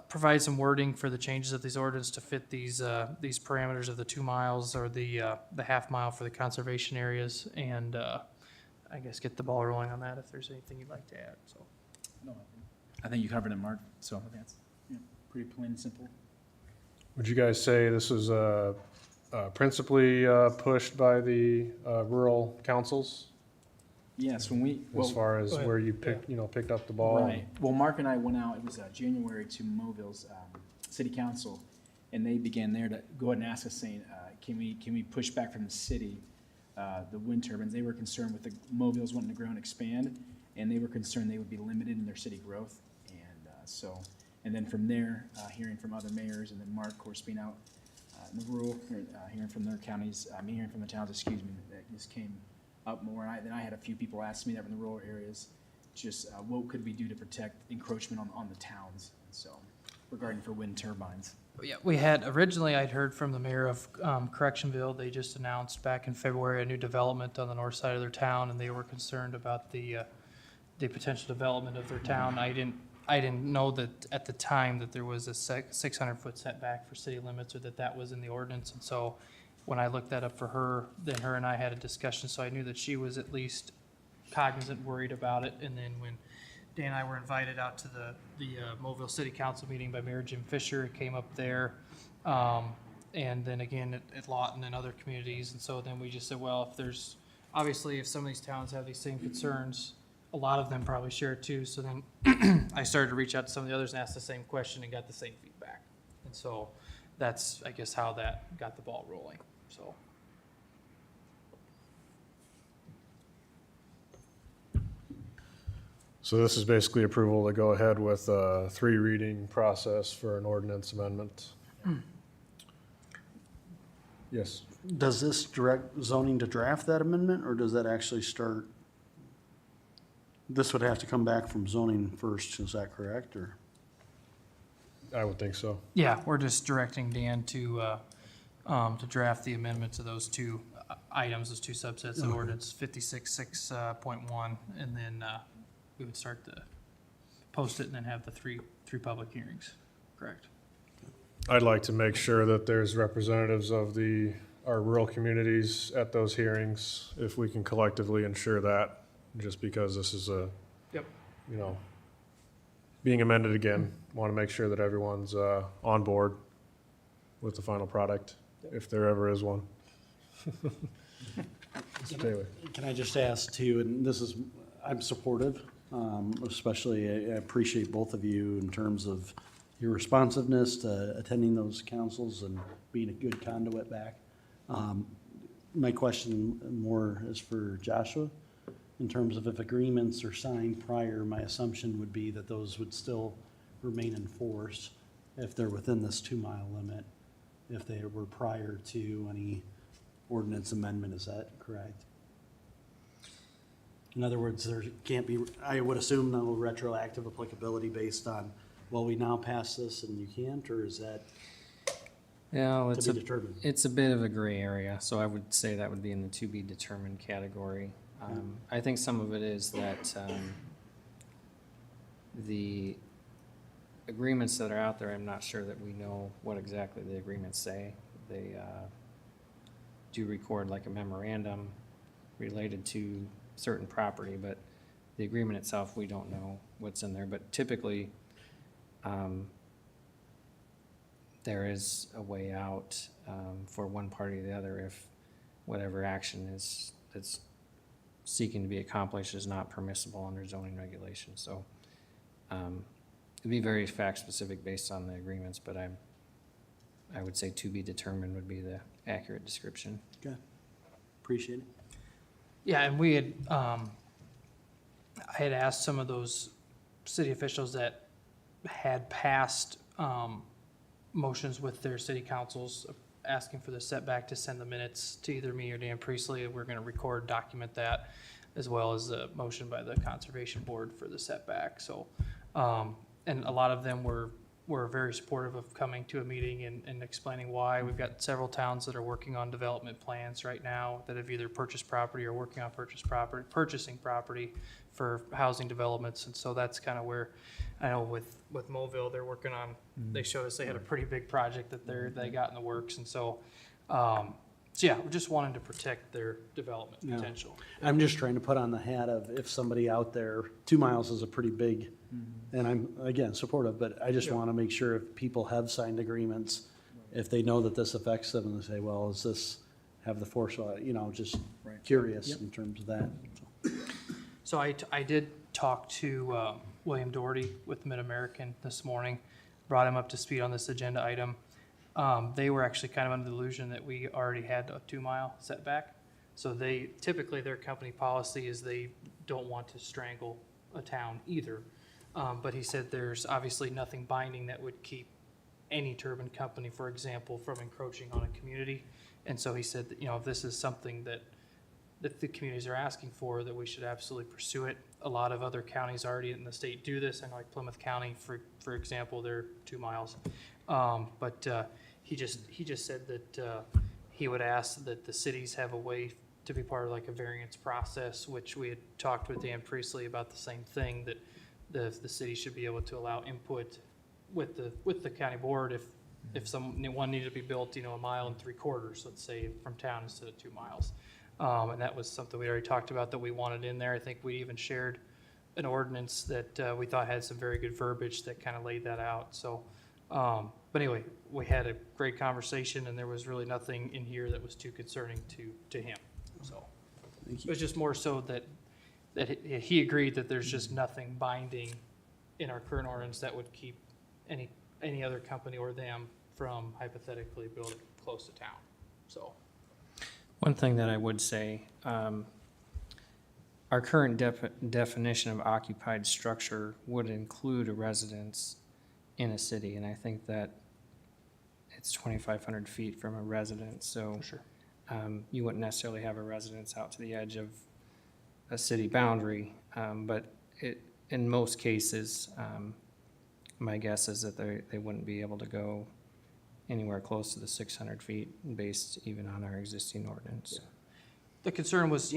provide some wording for the changes of these ordinance to fit these parameters of the 2 miles or the half mile for the conservation areas, and I guess get the ball rolling on that if there's anything you'd like to add, so. No, I think you covered it, Mark, so that's pretty plain and simple. Would you guys say this is principally pushed by the rural councils? Yes, when we. As far as where you picked up the ball? Right. Well, Mark and I went out, it was January, to Mobille's city council, and they began there to go ahead and ask us, saying, can we push back from the city the wind turbines? They were concerned with the Mobiles wanting to grow and expand, and they were concerned they would be limited in their city growth. And and then from there, hearing from other mayors, and then Mark, of course, being out in the rural, hearing from their counties, hearing from the towns, that just came up more. And then I had a few people ask me that in the rural areas, just what could we do to protect encroachment on the towns? So, regarding for wind turbines. Yeah, we had, originally I'd heard from the mayor of Correctionville. They just announced back in February a new development on the north side of their town, and they were concerned about the potential development of their town. I didn't know that at the time that there was a 600-foot setback for city limits, or that was in the ordinance. And so when I looked that up for her, then her and I had a discussion, so I knew that she was at least cognizant, worried about it. And then when Dan and I were invited out to the Mobile City Council meeting by Mayor Jim Fisher, it came up there. And then again at Lawton and other communities. And so then we just said, well, if some of these towns have these same concerns, a lot of them probably share it too. So then I started to reach out to some of the others and ask the same question and got the same feedback. And so that's, I guess, how that got the ball rolling, so. So this is basically approval to go ahead with a 3-reading process for an ordinance amendment. Yes. Does this direct zoning to draft that amendment, or does that actually start? This would have to come back from zoning first, is that correct, or? I would think so. Yeah, we're just directing Dan to draft the amendment to those two items, those two subsets of ordinance 56.6.1, and then we would start to post it and then have the three public hearings, correct? I'd like to make sure that there's representatives of our rural communities at those hearings, if we can collectively ensure that, just because this is being amended again. Want to make sure that everyone's on board with the final product, if there ever is one. Mr. Taylor. Can I just ask too, and I'm supportive, especially I appreciate both of you in terms of your responsiveness to attending those councils and being a good conduit back. My question more is for Joshua. In terms of if agreements are signed prior, my assumption would be that those would still remain in force if they're within this 2-mile limit, if they were prior to any ordinance amendment. Is that correct? In other words, there can't be, I would assume, no retroactive applicability based on, well, we now pass this and you can't, or is that to be determined? It's a bit of a gray area, so I would say that would be in the to be determined category. I think some of it is that the agreements that are out there, I'm not sure that we know what exactly the agreements say. They do record like a memorandum related to certain property, but the agreement itself, we don't know what's in there. But typically, there is a way out for one party or the other if whatever action that's seeking to be accomplished is not permissible under zoning regulations. So it'd be very fact specific based on the agreements, but I would say to be determined would be the accurate description. Okay, appreciate it. Yeah, and we had, I had asked some of those city officials that had passed motions with their city councils asking for the setback to send the minutes to either me or Dan Priestley. We're going to record, document that, as well as a motion by the conservation board for the setback. So, and a lot of them were were very supportive of coming to a meeting and explaining why. We've got several towns that are working on development plans right now that have either purchased property or working on purchasing property for housing developments. And so that's kind of where, I know with Mobile, they're working on, they showed us they had a pretty big project that they got in the works. And so, yeah, we're just wanting to protect their development Yeah. potential. I'm just trying to put on the hat of if somebody out there, 2 miles is a pretty big, and I'm, again, supportive, but I just Yeah. want to make sure if people have signed agreements, if they know that this affects them, and they say, well, is this, have the foresight, just curious in terms of that. So I did talk to William Doherty with Mid-American this morning, brought him up to speed on this agenda item. They were actually kind of under the illusion that we already had a 2-mile setback. So typically their company policy is they don't want to strangle a town either. But he said there's obviously nothing binding that would keep any turbine company, for example, from encroaching on a community. And so he said that, if this is something that the communities are asking for, that we should absolutely pursue it. A lot of other counties already in the state do this. I know like Plymouth County, for example, they're 2 miles. But he just said that he would ask that the cities have a way to be part of like a variance process, which we had talked with Dan Priestley about the same thing, that the city should be able to allow input with the county board if one needed to be built, 1.75 miles, let's say, from town instead of 2 miles. And that was something we already talked about that we wanted in there. I think we even shared an ordinance that we thought had some very good verbiage that kind of laid that out. So, but anyway, we had a great conversation, and there was really nothing in here that was too concerning to him. So it was just more so that he agreed that there's just nothing binding in our current ordinance that would keep any other company or them from hypothetically building close to town. So. One thing that I would say, our current definition of occupied structure would include a residence in a city, and I think that it's 2,500 feet from a residence, so Sure. You wouldn't necessarily have a residence out to the edge of a city boundary, but in most cases, my guess is that they wouldn't be able to go anywhere close to the 600 feet based even on our existing ordinance. Yeah. The concern was,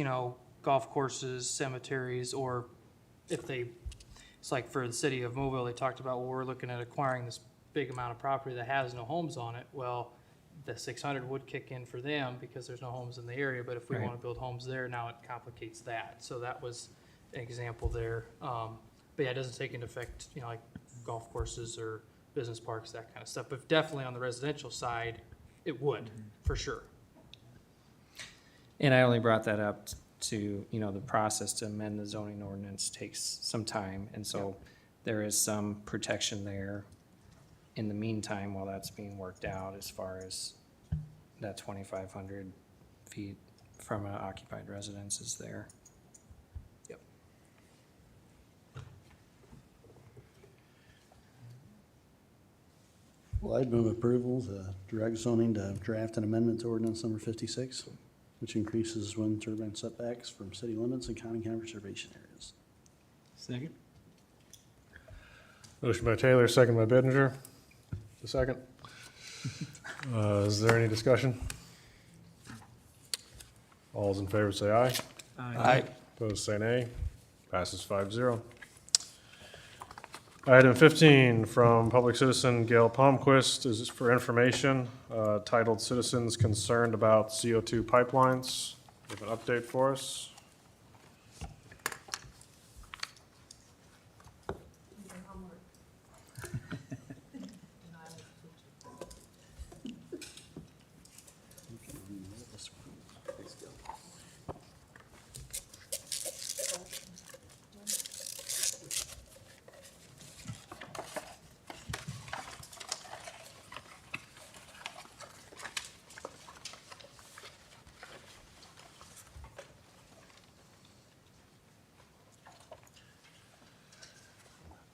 golf courses, cemeteries, or it's like for the city of Mobile, they talked about, well, we're looking at acquiring this big amount of property that has no homes on it. Well, the 600 would kick in for them because there's no homes in the area, but if we Right. want to build homes there, now it complicates that. So that was an example there. But yeah, it doesn't take into effect, like golf courses or business parks, that kind of stuff. But definitely on the residential side, it would, for sure. And I only brought that up to, the process to amend the zoning ordinance takes some time, and so there is some protection there in the meantime while that's being worked out as far as that 2,500 feet from an occupied residence is there. Yep. Well, I'd move approval to direct zoning to draft an amendment to ordinance number 56, which increases wind turbine setbacks from city limits and county conservation areas. Second? Motion by Taylor, second by Bittinger. The second. Is there any discussion? All's in favor say aye. Aye. Opposed say nay. Passes 5-0. Item 15 from Public Citizen Gail Palmquist is for information, titled Citizens Concerned About CO2 Pipelines. You have an update for us?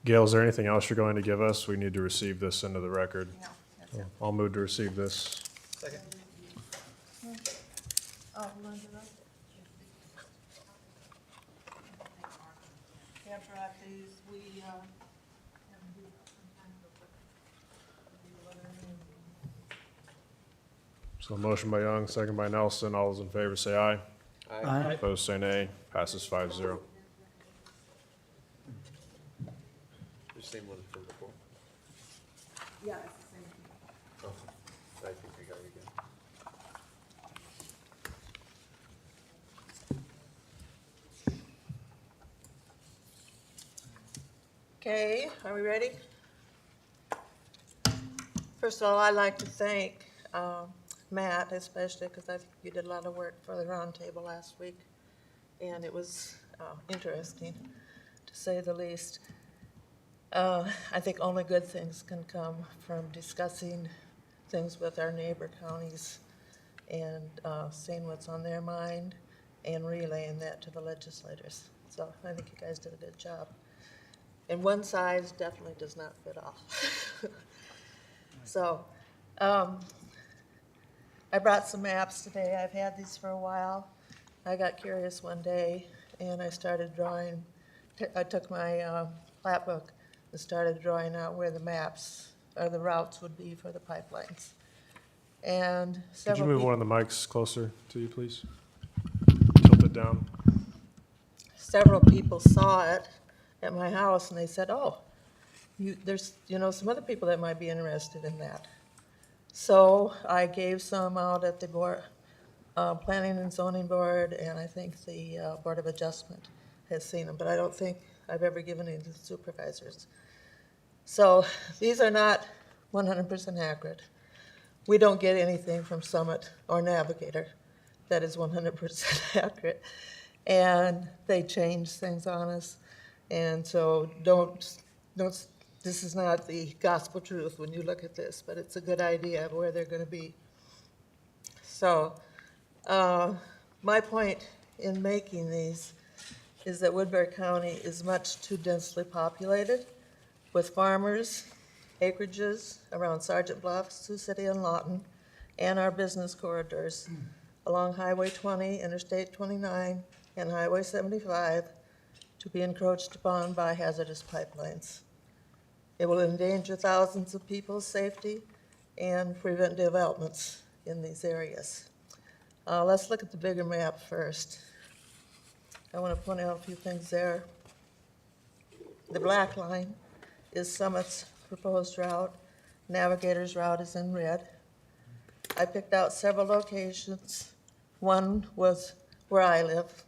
Gail, is there anything else you're going to give us? We need to receive this into the record. No, that's it. I'll move to receive this. Second. Oh, Linda, after these, we, So a motion by Young, second by Nelson. All those in favor say aye. Aye. Opposed say nay. Passes 5-0. The same one from before? Yeah, it's the same. Oh, I think I got you again. Okay, are we ready? First of all, I'd like to thank Matt especially, because I think you did a lot of work for the roundtable last week, and it was interesting, to say the least. I think only good things can come from discussing things with our neighbor counties and seeing what's on their mind and relaying that to the legislators. So I think you guys did a good job. And one size definitely does not fit all. So, I brought some maps today. I've had these for a while. I got curious one day and I started drawing. I took my plat book and started drawing out where the maps or the routes would be for the pipelines. And Could you several move people, one of the mics closer to you, please? Tilt it down. several people saw it at my house and they said, "Oh, there's some other people that might be interested in that." So I gave some out at the board, Planning and Zoning Board, and I think the Board of Adjustment has seen them, but I don't think I've ever given any to the supervisors. So these are not 100% accurate. We don't get anything from Summit or Navigator that is 100% accurate. And they change things on us. And so don't, this is not the gospel truth when you look at this, but it's a good idea of where they're going to be. So my point in making these is that Woodbury County is much too densely populated with farmers, acreages around Sergeant Bluff, Sioux City, and Lawton, and our business corridors along Highway 20, Interstate 29, and Highway 75 to be encroached upon by hazardous pipelines. It will endanger thousands of people's safety and prevent developments in these areas. Let's look at the bigger map first. I want to point out a few things there. The black line is Summit's proposed route. Navigator's route is in red. I picked out several locations. One was where I live,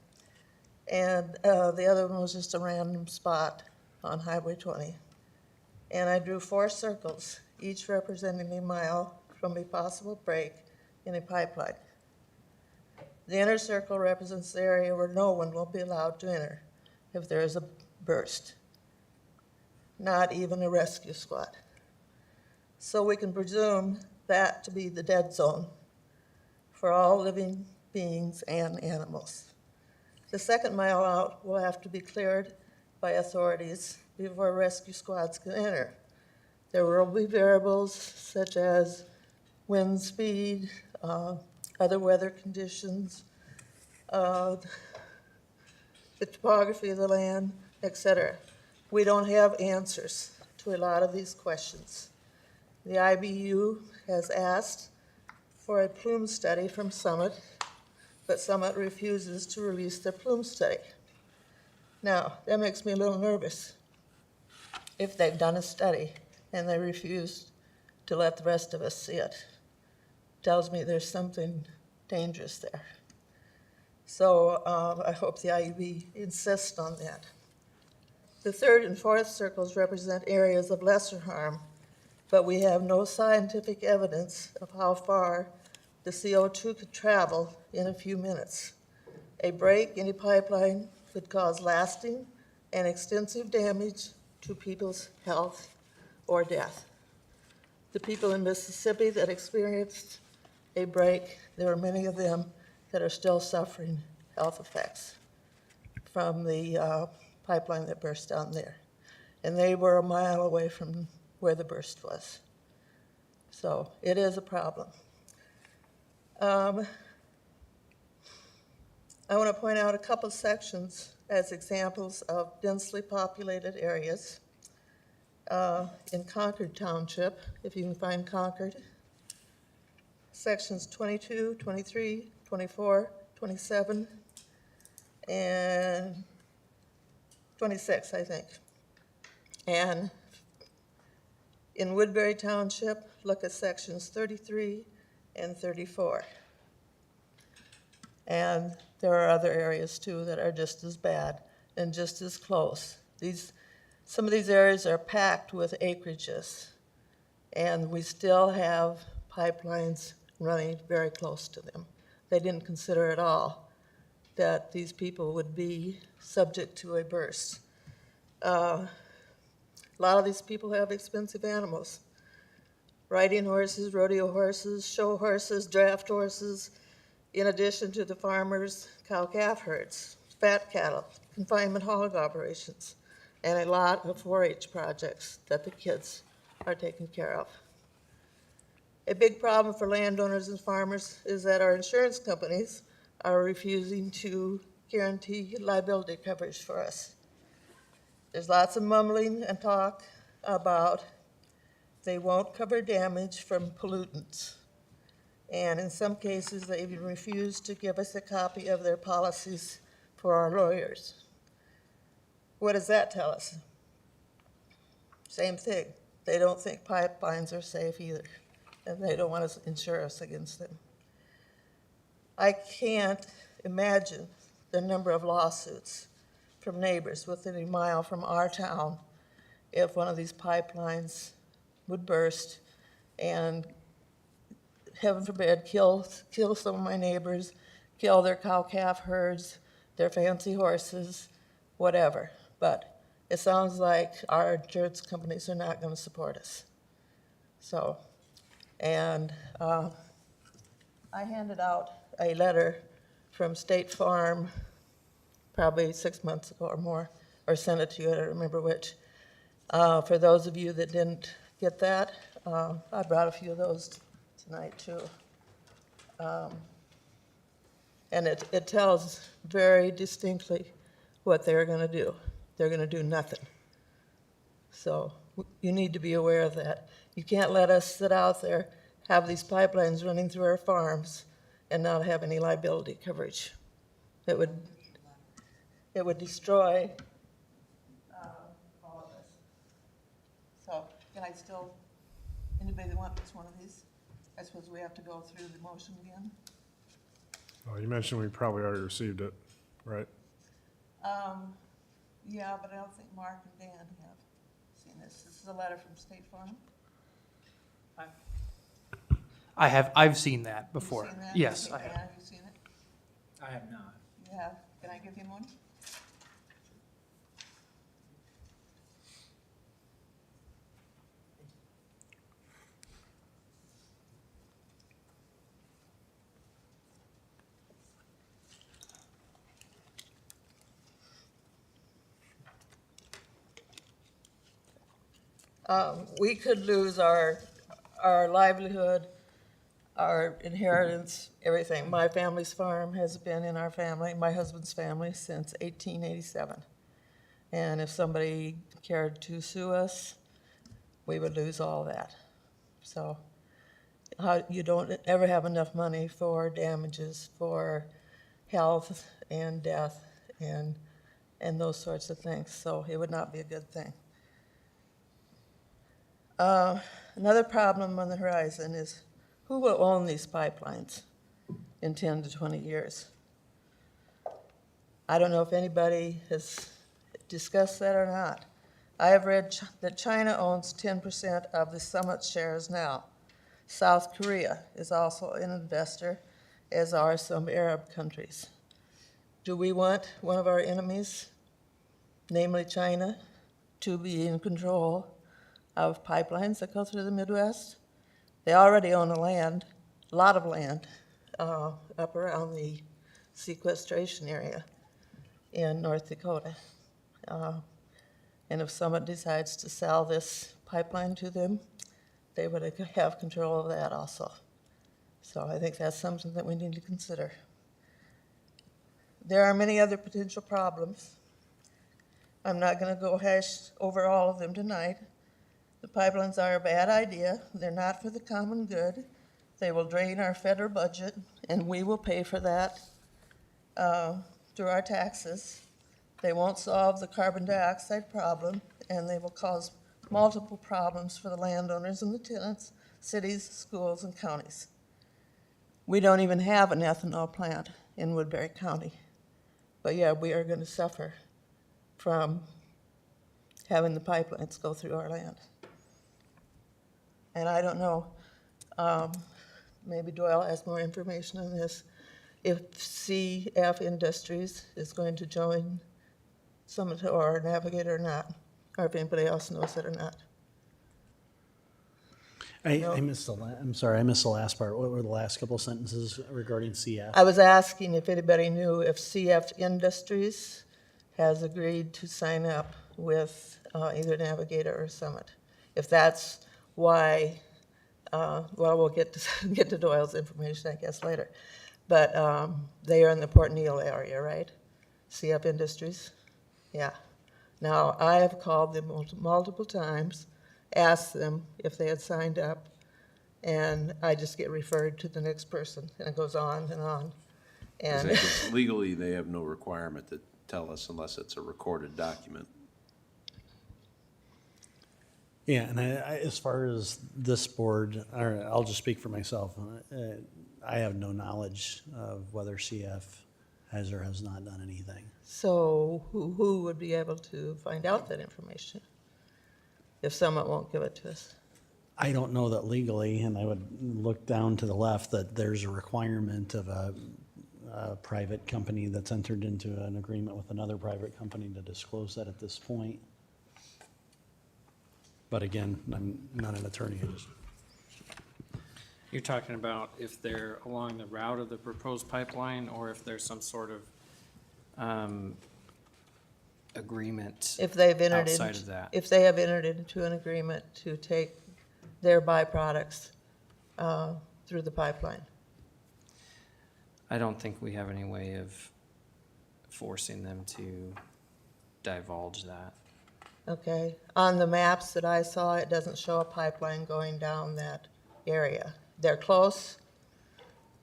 and the other one was just a random spot on Highway 20. And I drew 4 circles, each representing a mile from a possible break in a pipeline. The inner circle represents the area where no one will be allowed to enter if there is a burst, not even a rescue squad. So we can presume that to be the dead zone for all living beings and animals. The second mile out will have to be cleared by authorities before rescue squads can enter. There will be variables such as wind speed, other weather conditions, the topography of the land, etc. We don't have answers to a lot of these questions. The IBU has asked for a plume study from Summit, but Summit refuses to release their plume study. Now, that makes me a little nervous. If they've done a study and they refuse to let the rest of us see it, tells me there's something dangerous there. So I hope the IUB insists on that. The third and fourth circles represent areas of lesser harm, but we have no scientific evidence of how far the CO2 could travel in a few minutes. A break in a pipeline could cause lasting and extensive damage to people's health or death. The people in Mississippi that experienced a break, there are many of them that are still suffering health effects from the pipeline that burst down there. And they were a mile away from where the burst was. So it is a problem. I want to point out a couple sections as examples of densely populated areas. In Concord Township, if you can find Concord, sections 22, 23, 24, 27, and 26, I think. And in Woodbury Township, look at sections 33 and 34. And there are other areas too that are just as bad and just as close. Some of these areas are packed with acreages, and we still have pipelines running very close to them. They didn't consider at all that these people would be subject to a burst. A lot of these people have expensive animals. Riding horses, rodeo horses, show horses, draft horses, in addition to the farmers' cow-calf herds, fat cattle, confinement hog operations, and a lot of 4-H projects that the kids are taking care of. A big problem for landowners and farmers is that our insurance companies are refusing to guarantee liability coverage for us. There's lots of mumbling and talk about they won't cover damage from pollutants. And in some cases, they even refuse to give us a copy of their policies for our lawyers. What does that tell us? Same thing. They don't think pipelines are safe either, and they don't want to insure us against them. I can't imagine the number of lawsuits from neighbors within a mile from our town if one of these pipelines would burst and, heaven forbid, kill some of my neighbors, kill their cow-calf herds, their fancy horses, whatever. But it sounds like our insurance companies are not going to support us. So, and I handed out a letter from State Farm probably 6 months ago or more, or sent it to you, I don't remember which. For those of you that didn't get that, I brought a few of those tonight too. And it tells very distinctly what they're going to do. They're going to do nothing. So you need to be aware of that. You can't let us sit out there, have these pipelines running through our farms, and not have any liability coverage. It would destroy all of us. So can I still, anybody that wants one of these? I suppose we have to go through the motion again. Oh, you mentioned we probably already received it, right? Yeah, but I don't think Mark and Dan have seen this. This is a letter from State Farm. I've seen that before. You've seen that? Yes, Okay, I have. Dan, have you seen it? I have not. You have. Can I give him one? We could lose our livelihood, our inheritance, everything. My family's farm has been in our family, my husband's family, since 1887. And if somebody cared to sue us, we would lose all that. So you don't ever have enough money for damages, for health and death and those sorts of things. So it would not be a good thing. Another problem on the horizon is who will own these pipelines in 10 to 20 years? I don't know if anybody has discussed that or not. I have read that China owns 10% of the Summit shares now. South Korea is also an investor, as are some Arab countries. Do we want one of our enemies, namely China, to be in control of pipelines that go through the Midwest? They already own a lot of land up around the sequestration area in North Dakota. And if someone decides to sell this pipeline to them, they would have control of that also. So I think that's something that we need to consider. There are many other potential problems. I'm not going to go hash over all of them tonight. The pipelines are a bad idea. They're not for the common good. They will drain our federal budget, and we will pay for that through our taxes. They won't solve the carbon dioxide problem, and they will cause multiple problems for the landowners and the tenants, cities, schools, and counties. We don't even have an ethanol plant in Woodbury County. But yeah, we are going to suffer from having the pipelines go through our land. And I don't know, maybe Doyle has more information on this, if CF Industries is going to join Summit or Navigator or not, or if anybody else knows it or not. I missed I'm sorry, I missed the last part. What were the last couple sentences regarding CF? I was asking if anybody knew if CF Industries has agreed to sign up with either Navigator or Summit. If that's why, well, we'll get to Doyle's information, I guess, later. But they are in the Port Neal area, right? CF Industries? Yeah. Now, I have called them multiple times, asked them if they had signed up, and I just get referred to the next person, and it goes on and on. And Legally, they have no requirement to tell us unless it's a recorded document. Yeah, and I, as far as this board, I'll just speak for myself. I have no knowledge of whether CF has or has not done anything. so who would be able to find out that information if someone won't give it to us? I don't know that legally, and I would look down to the left, that there's a requirement of a private company that's entered into an agreement with another private company to disclose that at this point. But again, I'm not an attorney. You're talking about if they're along the route of the proposed pipeline, or if there's some sort of agreement If they've entered outside into, of that. if they have entered into an agreement to take their byproducts through the pipeline. I don't think we have any way of forcing them to divulge that. Okay, on the maps that I saw, it doesn't show a pipeline going down that area. They're close,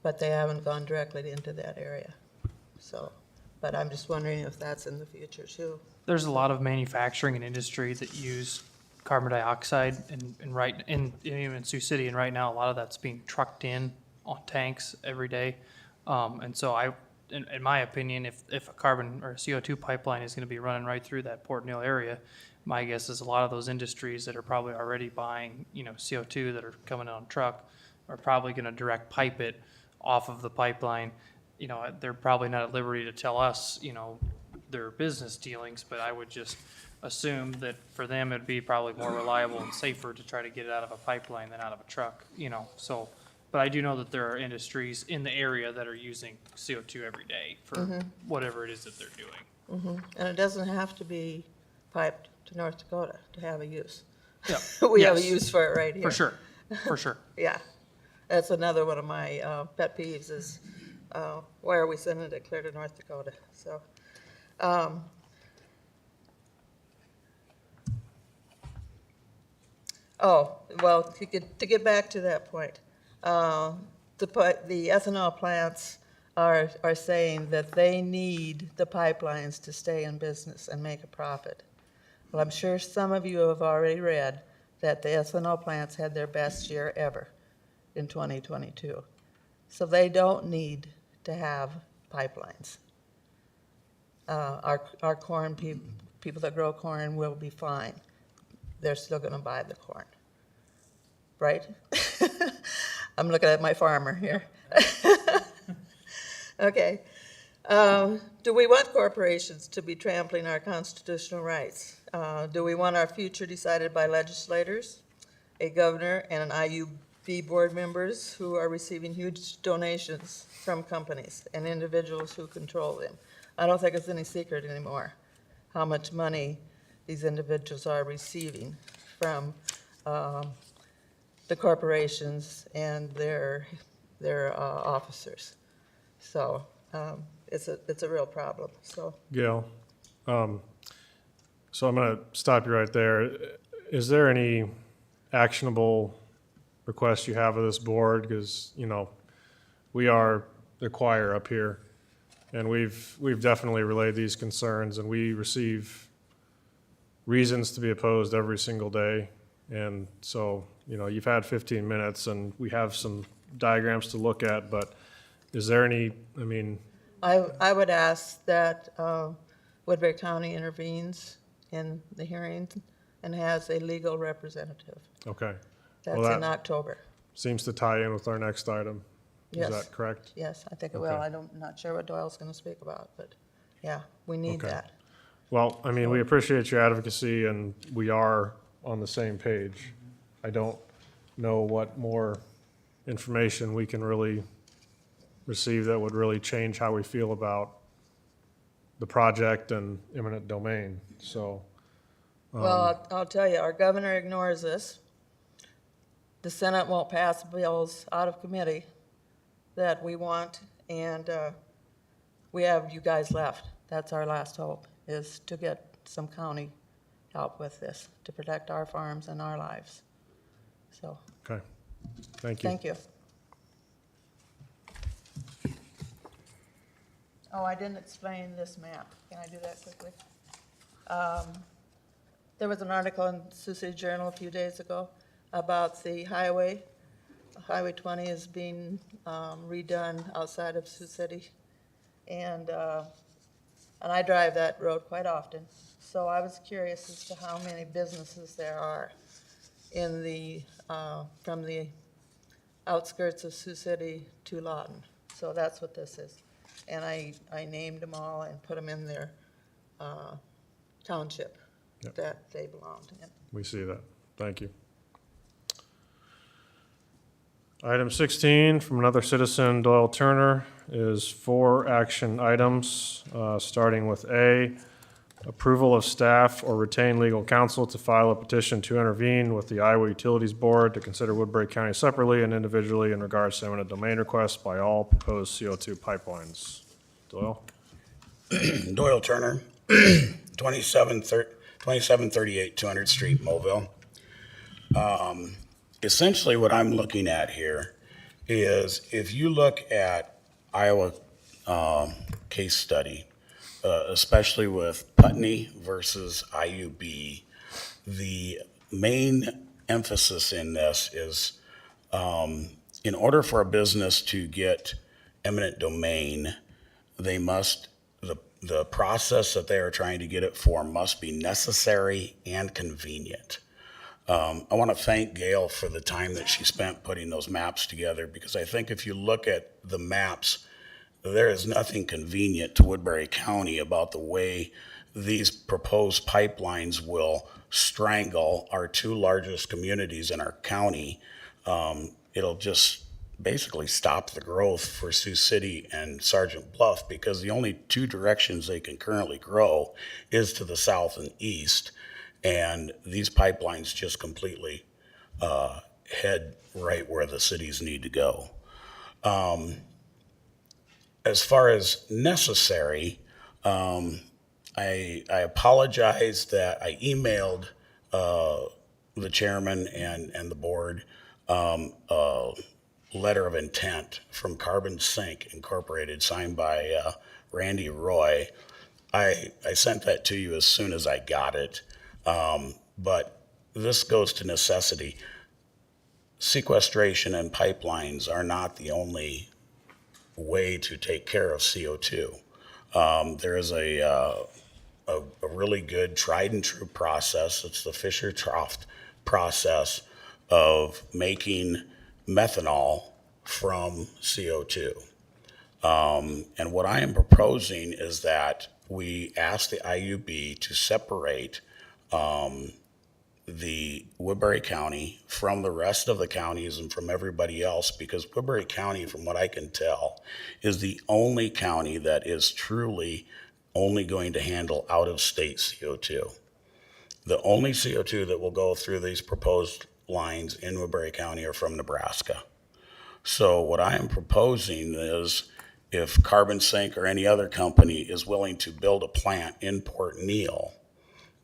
but they haven't gone directly into that area. So, but I'm just wondering if that's in the future too. There's a lot of manufacturing and industry that use carbon dioxide and even in Sioux City, and right now a lot of that's being trucked in on tanks every day. And so in my opinion, if a carbon or a CO2 pipeline is gonna be running right through that Port Neal area, my guess is a lot of those industries that are probably already buying, CO2 that are coming on truck are probably gonna direct pipe it off of the pipeline. They're probably not at liberty to tell us, their business dealings, but I would just assume that for them, it'd be probably more reliable and safer to try to get it out of a pipeline than out of a truck, so. But I do know that there are industries in the area that are using CO2 every day for whatever it is that they're doing. And it doesn't have to be piped to North Dakota to have a use. Yeah. We have a Yes. use for it right here. For sure. Yeah, that's another one of my pet peeves is, why are we sending it clear to North Dakota? So, well, to get back to that point, the ethanol plants are saying that they need the pipelines to stay in business and make a profit. Well, I'm sure some of you have already read that the ethanol plants had their best year ever in 2022. So they don't need to have pipelines. Our corn people that grow corn will be fine. They're still going to buy the corn, right? I'm looking at my farmer here. Okay. Do we want corporations to be trampling our constitutional rights? Do we want our future decided by legislators, a governor, and an IUB board members who are receiving huge donations from companies and individuals who control them? I don't think it's any secret anymore how much money these individuals are receiving from the corporations and their officers. So it's a real problem. So Gail, so I'm going to stop you right there. Is there any actionable request you have of this board, because, we are the choir up here, and we've definitely relayed these concerns, and we receive reasons to be opposed every single day. And so, you've had 15 minutes, and we have some diagrams to look at, but is there any, I would ask that Woodbury County intervenes in the hearings and has a legal representative. okay. That's Well, in October. seems to tie in with our next item. Yes. Is that correct? Yes, I think it will. Okay. I'm not sure what Doyle's going to speak about, but yeah, we need Okay. that. Well, we appreciate your advocacy, and we are on the same page. I don't know what more information we can really receive that would really change how we feel about the project and eminent domain, so. Well, I'll tell you, our governor ignores this. The Senate won't pass bills out of committee that we want, and we have you guys left. That's our last hope, is to get some county help with this, to protect our farms and our lives. So, Okay, thank you. thank you. Oh, I didn't explain this map. Can I do that quickly? There was an article in Sioux City Journal a few days ago about the highway. Highway 20 is being redone outside of Sioux City. And I drive that road quite often. So I was curious as to how many businesses there are in the, from the outskirts of Sioux City to Lawton. So that's what this is. And I named them all and put them in their township Yep. that they belonged in. We see that. Thank you. Item 16 from another citizen, Doyle Turner, is 4 action items, starting with A, approval of staff or retained legal counsel to file a petition to intervene with the Iowa Utilities Board to consider Woodbury County separately and individually in regards to eminent domain requests by all proposed CO2 pipelines. Doyle? Doyle Turner, 2738 200th Street, Mobile. Essentially what I'm looking at here is if you look at Iowa case study, especially with Putney versus IUB, the main emphasis in this is in order for a business to get eminent domain, they must, the process that they are trying to get it for must be necessary and convenient. I want to thank Gail for the time that she spent putting those maps together, because I think if you look at the maps, there is nothing convenient to Woodbury County about the way these proposed pipelines will strangle our 2 largest communities in our county. It'll just basically stop the growth for Sioux City and Sergeant Bluff, because the only 2 directions they can currently grow is to the south and east. And these pipelines just completely head right where the cities need to go. As far as necessary, I apologize that I emailed the chairman and the board a letter of intent from Carbon Sink Incorporated, signed by Randy Roy. I sent that to you as soon as I got it. But this goes to necessity. Sequestration and pipelines are not the only way to take care of CO2. There is a really good tried and true process. It's the Fisher-Tropsch process of making methanol from CO2. And what I am proposing is that we ask the IUB to separate the Woodbury County from the rest of the counties and from everybody else, because Woodbury County, from what I can tell, is the only county that is truly only going to handle out-of-state CO2. The only CO2 that will go through these proposed lines in Woodbury County are from Nebraska. So what I am proposing is, if Carbon Sink or any other company is willing to build a plant in Port Neal,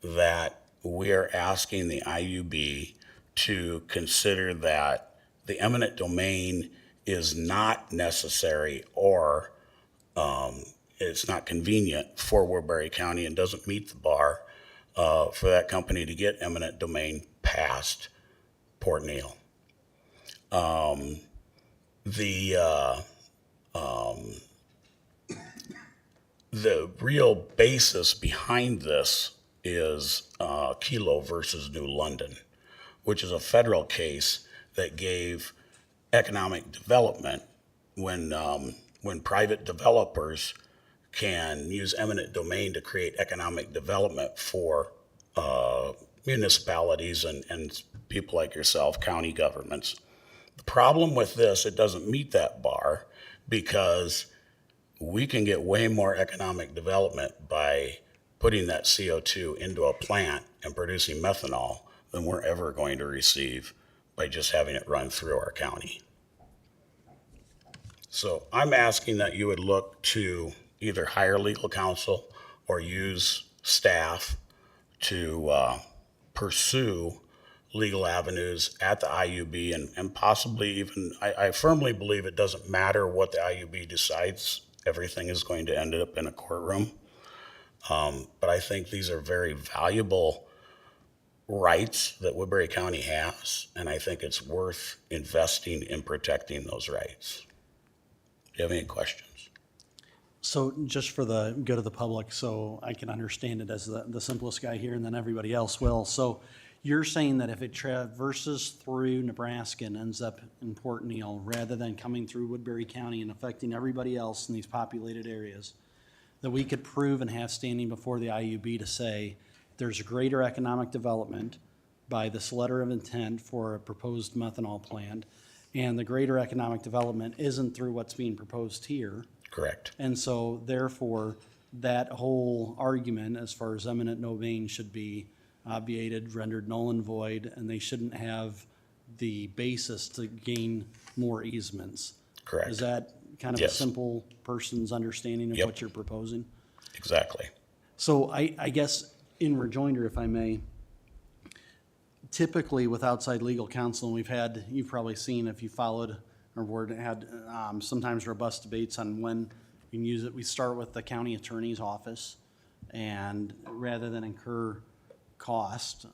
that we are asking the IUB to consider that the eminent domain is not necessary or it's not convenient for Woodbury County and doesn't meet the bar for that company to get eminent domain past Port Neal. The real basis behind this is Kilo versus New London, which is a federal case that gave economic development when private developers can use eminent domain to create economic development for municipalities and people like yourself, county governments. The problem with this, it doesn't meet that bar because we can get way more economic development by putting that CO2 into a plant and producing methanol than we're ever going to receive by just having it run through our county. So I'm asking that you would look to either hire legal counsel or use staff to pursue legal avenues at the IUB and possibly even, I firmly believe it doesn't matter what the IUB decides. Everything is going to end up in a courtroom. But I think these are very valuable rights that Woodbury County has, and I think it's worth investing in protecting those rights. Do you have any questions? So just for the good of the public, so I can understand it as the simplest guy here and then everybody else will. So you're saying that if it traverses through Nebraska and ends up in Port Neal, rather than coming through Woodbury County and affecting everybody else in these populated areas, that we could prove and have standing before the IUB to say there's greater economic development by this letter of intent for a proposed methanol plant, and the greater economic development isn't through what's being proposed here. Correct. And so therefore, that whole argument as far as eminent domain should be obviated, rendered null and void, and they shouldn't have the basis to gain more easements. Correct. Is that kind of a simple person's understanding of what you're proposing? Exactly. So I guess in rejoinder, if I may, typically with outside legal counsel, and you've probably seen if you followed our board, had sometimes robust debates on when we can use it. We start with the county attorney's office, and rather than incur cost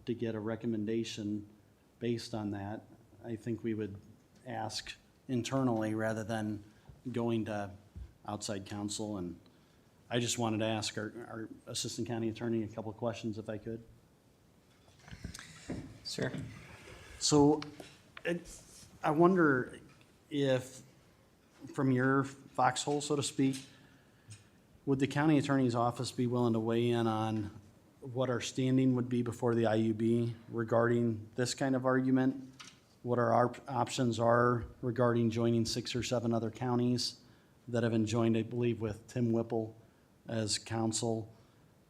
to get a recommendation based on that, I think we would ask internally rather than going to outside counsel. And I just wanted to ask our assistant county attorney a couple of questions if I could. Sure. So I wonder if, from your foxhole, so to speak, would the county attorney's office be willing to weigh in on what our standing would be before the IUB regarding this kind of argument? What our options are regarding joining 6 or 7 other counties that have been joined, I believe, with Tim Whipple as counsel.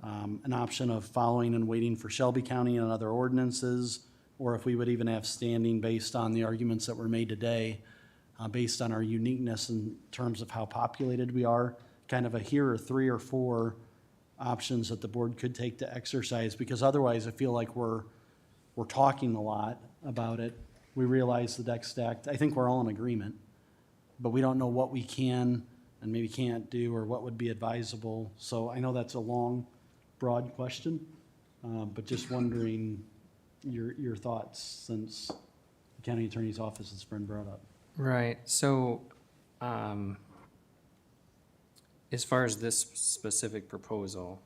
An option of following and waiting for Shelby County and other ordinances, or if we would even have standing based on the arguments that were made today, based on our uniqueness in terms of how populated we are, kind of here are 3 or 4 options that the board could take to exercise, because otherwise I feel like we're talking a lot about it. We realize the deck's stacked. I think we're all in agreement, but we don't know what we can and maybe can't do or what would be advisable. So I know that's a long, broad question, but just wondering your thoughts since the county attorney's office has been brought up. Right. So as far as this specific proposal,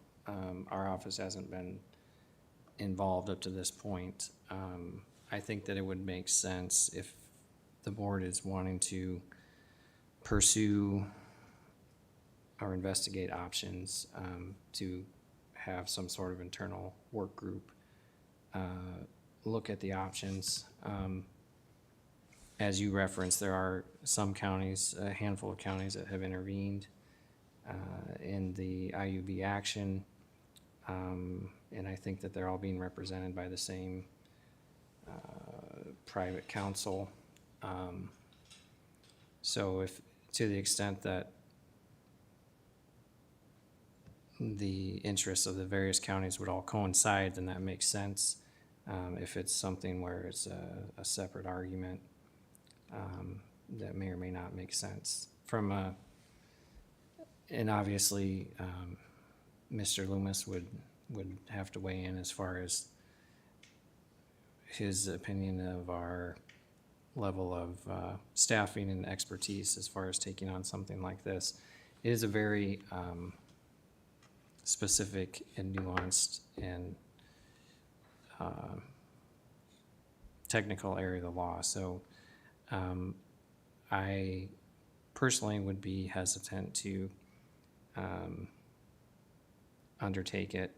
our office hasn't been involved up to this point. I think that it would make sense if the board is wanting to pursue or investigate options to have some sort of internal work group look at the options. As you referenced, there are some counties, a handful of counties that have intervened in the IUB action, and I think that they're all being represented by the same private counsel. So if, to the extent that the interests of the various counties would all coincide, then that makes sense. If it's something where it's a separate argument, that may or may not make sense from a, and obviously, Mr. Loomis would have to weigh in as far as his opinion of our level of staffing and expertise as far as taking on something like this. It is a very specific and nuanced and technical area of the law. So I personally would be hesitant to undertake it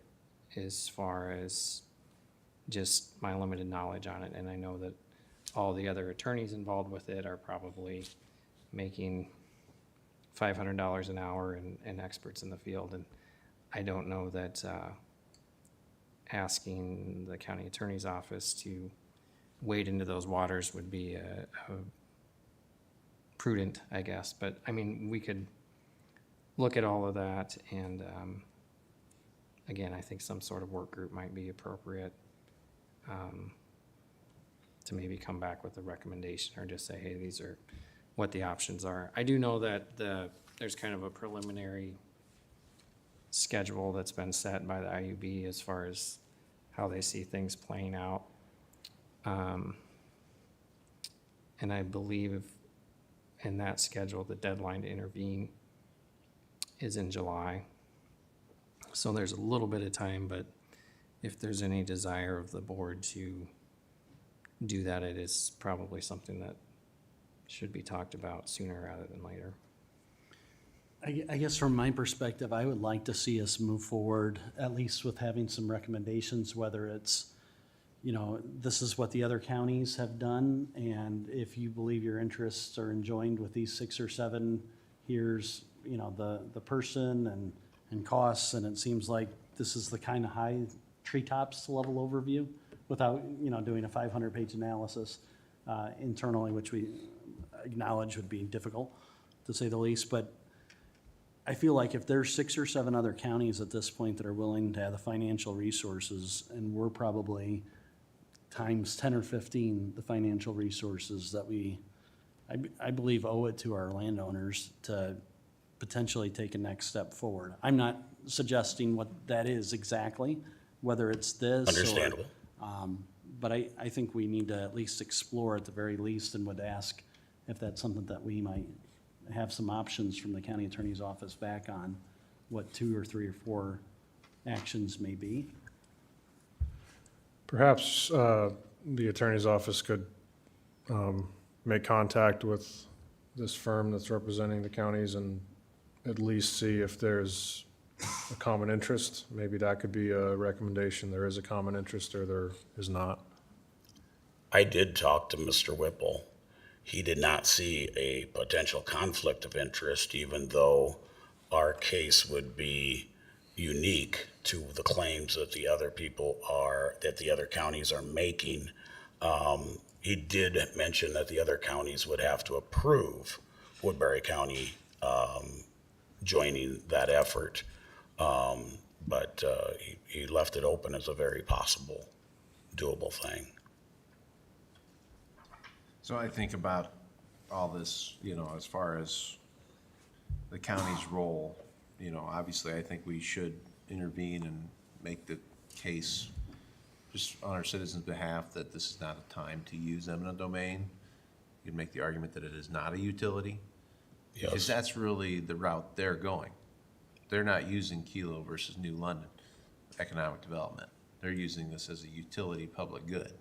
as far as just my limited knowledge on it. And I know that all the other attorneys involved with it are probably making $500 an hour and experts in the field. And I don't know that asking the county attorney's office to wade into those waters would be a prudent, I guess. But I mean, we could look at all of that, and again, I think some sort of work group might be appropriate to maybe come back with a recommendation or just say, hey, these are what the options are. I do know that there's kind of a preliminary schedule that's been set by the IUB as far as how they see things playing out. And I believe in that schedule, the deadline to intervene is in July. So there's a little bit of time, but if there's any desire of the board to do that, it is probably something that should be talked about sooner rather than later. I guess from my perspective, I would like to see us move forward, at least with having some recommendations, whether it's, you know, this is what the other counties have done, and if you believe your interests are enjoined with these 6 or 7, here's, you know, the person and costs, and it seems like this is the kind of high treetops level overview without, you know, doing a 500-page analysis internally, which we acknowledge would be difficult, to say the least. But I feel like if there's 6 or 7 other counties at this point that are willing to have the financial resources, and we're probably times 10 or 15 the financial resources that we, I believe, owe it to our landowners to potentially take a next step forward. I'm not suggesting what that is exactly, whether it's this. Understandable. But I think we need to at least explore at the very least, and would ask if that's something that we might have some options from the county attorney's office back on what 2 or 3 or 4 actions may be. Perhaps the attorney's office could make contact with this firm that's representing the counties and at least see if there's a common interest. Maybe that could be a recommendation. There is a common interest or there is not. I did talk to Mr. Whipple. He did not see a potential conflict of interest, even though our case would be unique to the claims that the other that the other counties are making. He did mention that the other counties would have to approve Woodbury County joining that effort. But he left it open as a very possible, doable thing. So I think about all this, you know, as far as the county's role, you know, obviously I think we should intervene and make the case just on our citizens' behalf that this is not a time to use eminent domain. You can make the argument that it is not a utility. Yes. Because that's really the route they're going. They're not using Kilo versus New London economic development. They're using this as a utility public good.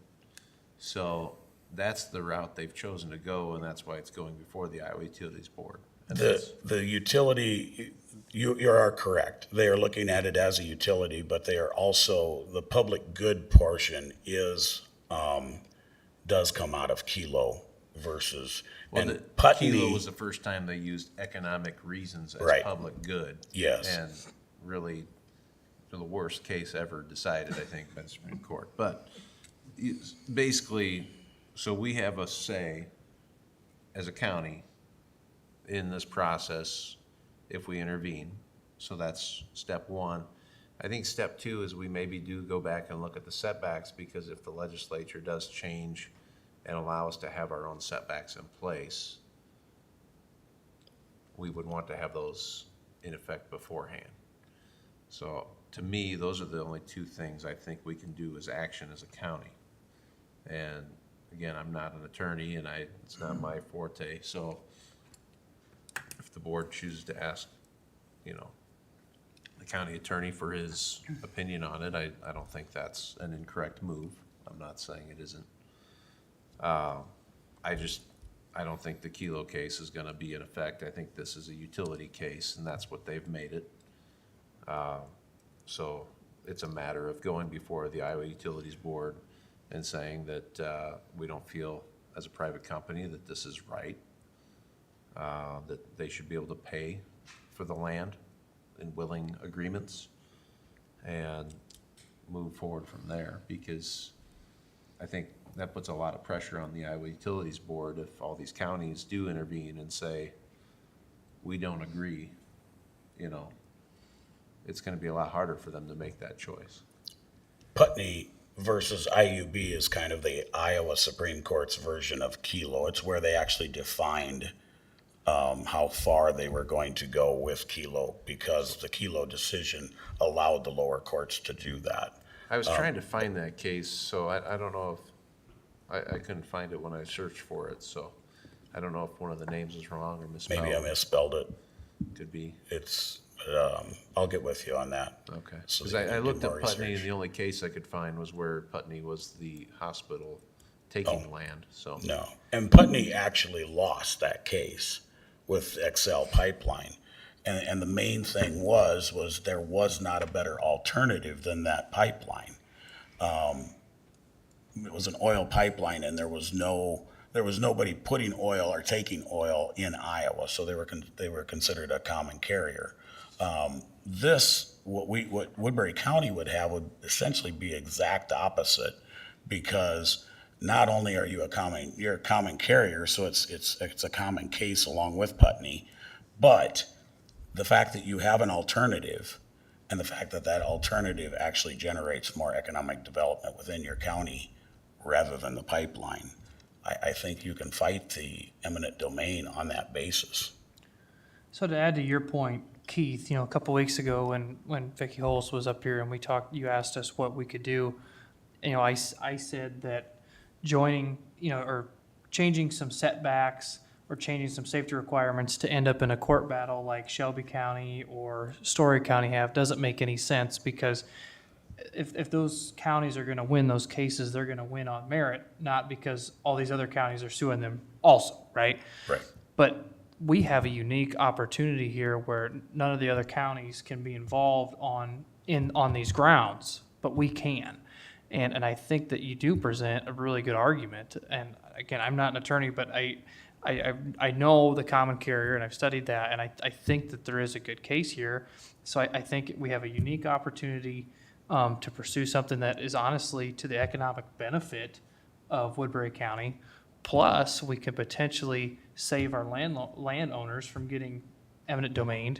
So that's the route they've chosen to go, and that's why it's going before the Iowa Utilities Board. And The utility, you are correct. They are looking at it as a utility, but they are also, the public good portion is, does come out of Kilo versus, well, and Kilo Putney. was the first time they used economic reasons as Right. public good. Yes. And really, the worst case ever decided, I think, by the Supreme Court. But basically, so we have a say as a county in this process if we intervene. So that's step 1. I think step 2 is we maybe do go back and look at the setbacks, because if the legislature does change and allow us to have our own setbacks in place, we would want to have those in effect beforehand. So to me, those are the only two things I think we can do as action as a county. And again, I'm not an attorney and it's not my forte, so if the board chooses to ask, you know, the county attorney for his opinion on it, I don't think that's an incorrect move. I'm not saying it isn't. I don't think the Kilo case is gonna be in effect. I think this is a utility case, and that's what they've made it. So it's a matter of going before the Iowa Utilities Board and saying that we don't feel, as a private company, that this is right, that they should be able to pay for the land in willing agreements, and move forward from there, because I think that puts a lot of pressure on the Iowa Utilities Board if all these counties do intervene and say, we don't agree, you know, it's gonna be a lot harder for them to make that choice. Putney versus IUB is kind of the Iowa Supreme Court's version of Kilo. It's where they actually defined how far they were going to go with Kilo, because the Kilo decision allowed the lower courts to do that. I was trying to find that case, so I don't know if, I couldn't find it when I searched for it, so I don't know if one of the names is wrong or misspelled. Maybe I misspelled it. Could be. It's, I'll get with you on that. Okay. So Because that you I can looked do at more Putney, and research. the only case I could find was where Putney was the hospital taking land, so. No, and Putney actually lost that case with XL Pipeline. And the main thing was there was not a better alternative than that pipeline. It was an oil pipeline, and there was nobody putting oil or taking oil in Iowa, so they were considered a common carrier. What Woodbury County would have would essentially be exact opposite, because not only are you you're a common carrier, so it's a common case along with Putney, but the fact that you have an alternative, and the fact that that alternative actually generates more economic development within your county rather than the pipeline, I think you can fight the eminent domain on that basis. So to add to your point, Keith, a couple weeks ago when Vicki Holz was up here and we talked, you asked us what we could do. I said that joining, or changing some setbacks or changing some safety requirements to end up in a court battle like Shelby County or Story County have doesn't make any sense, because if those counties are gonna win those cases, they're gonna win on merit, not because all these other counties are suing them also, right? Right. But we have a unique opportunity here where none of the other counties can be involved on these grounds, but we can. And I think that you do present a really good argument. And again, I'm not an attorney, but I know the common carrier, and I've studied that, and I think that there is a good case here. So I think we have a unique opportunity to pursue something that is honestly to the economic benefit of Woodbury County. Plus, we could potentially save our landowners from getting eminent domained.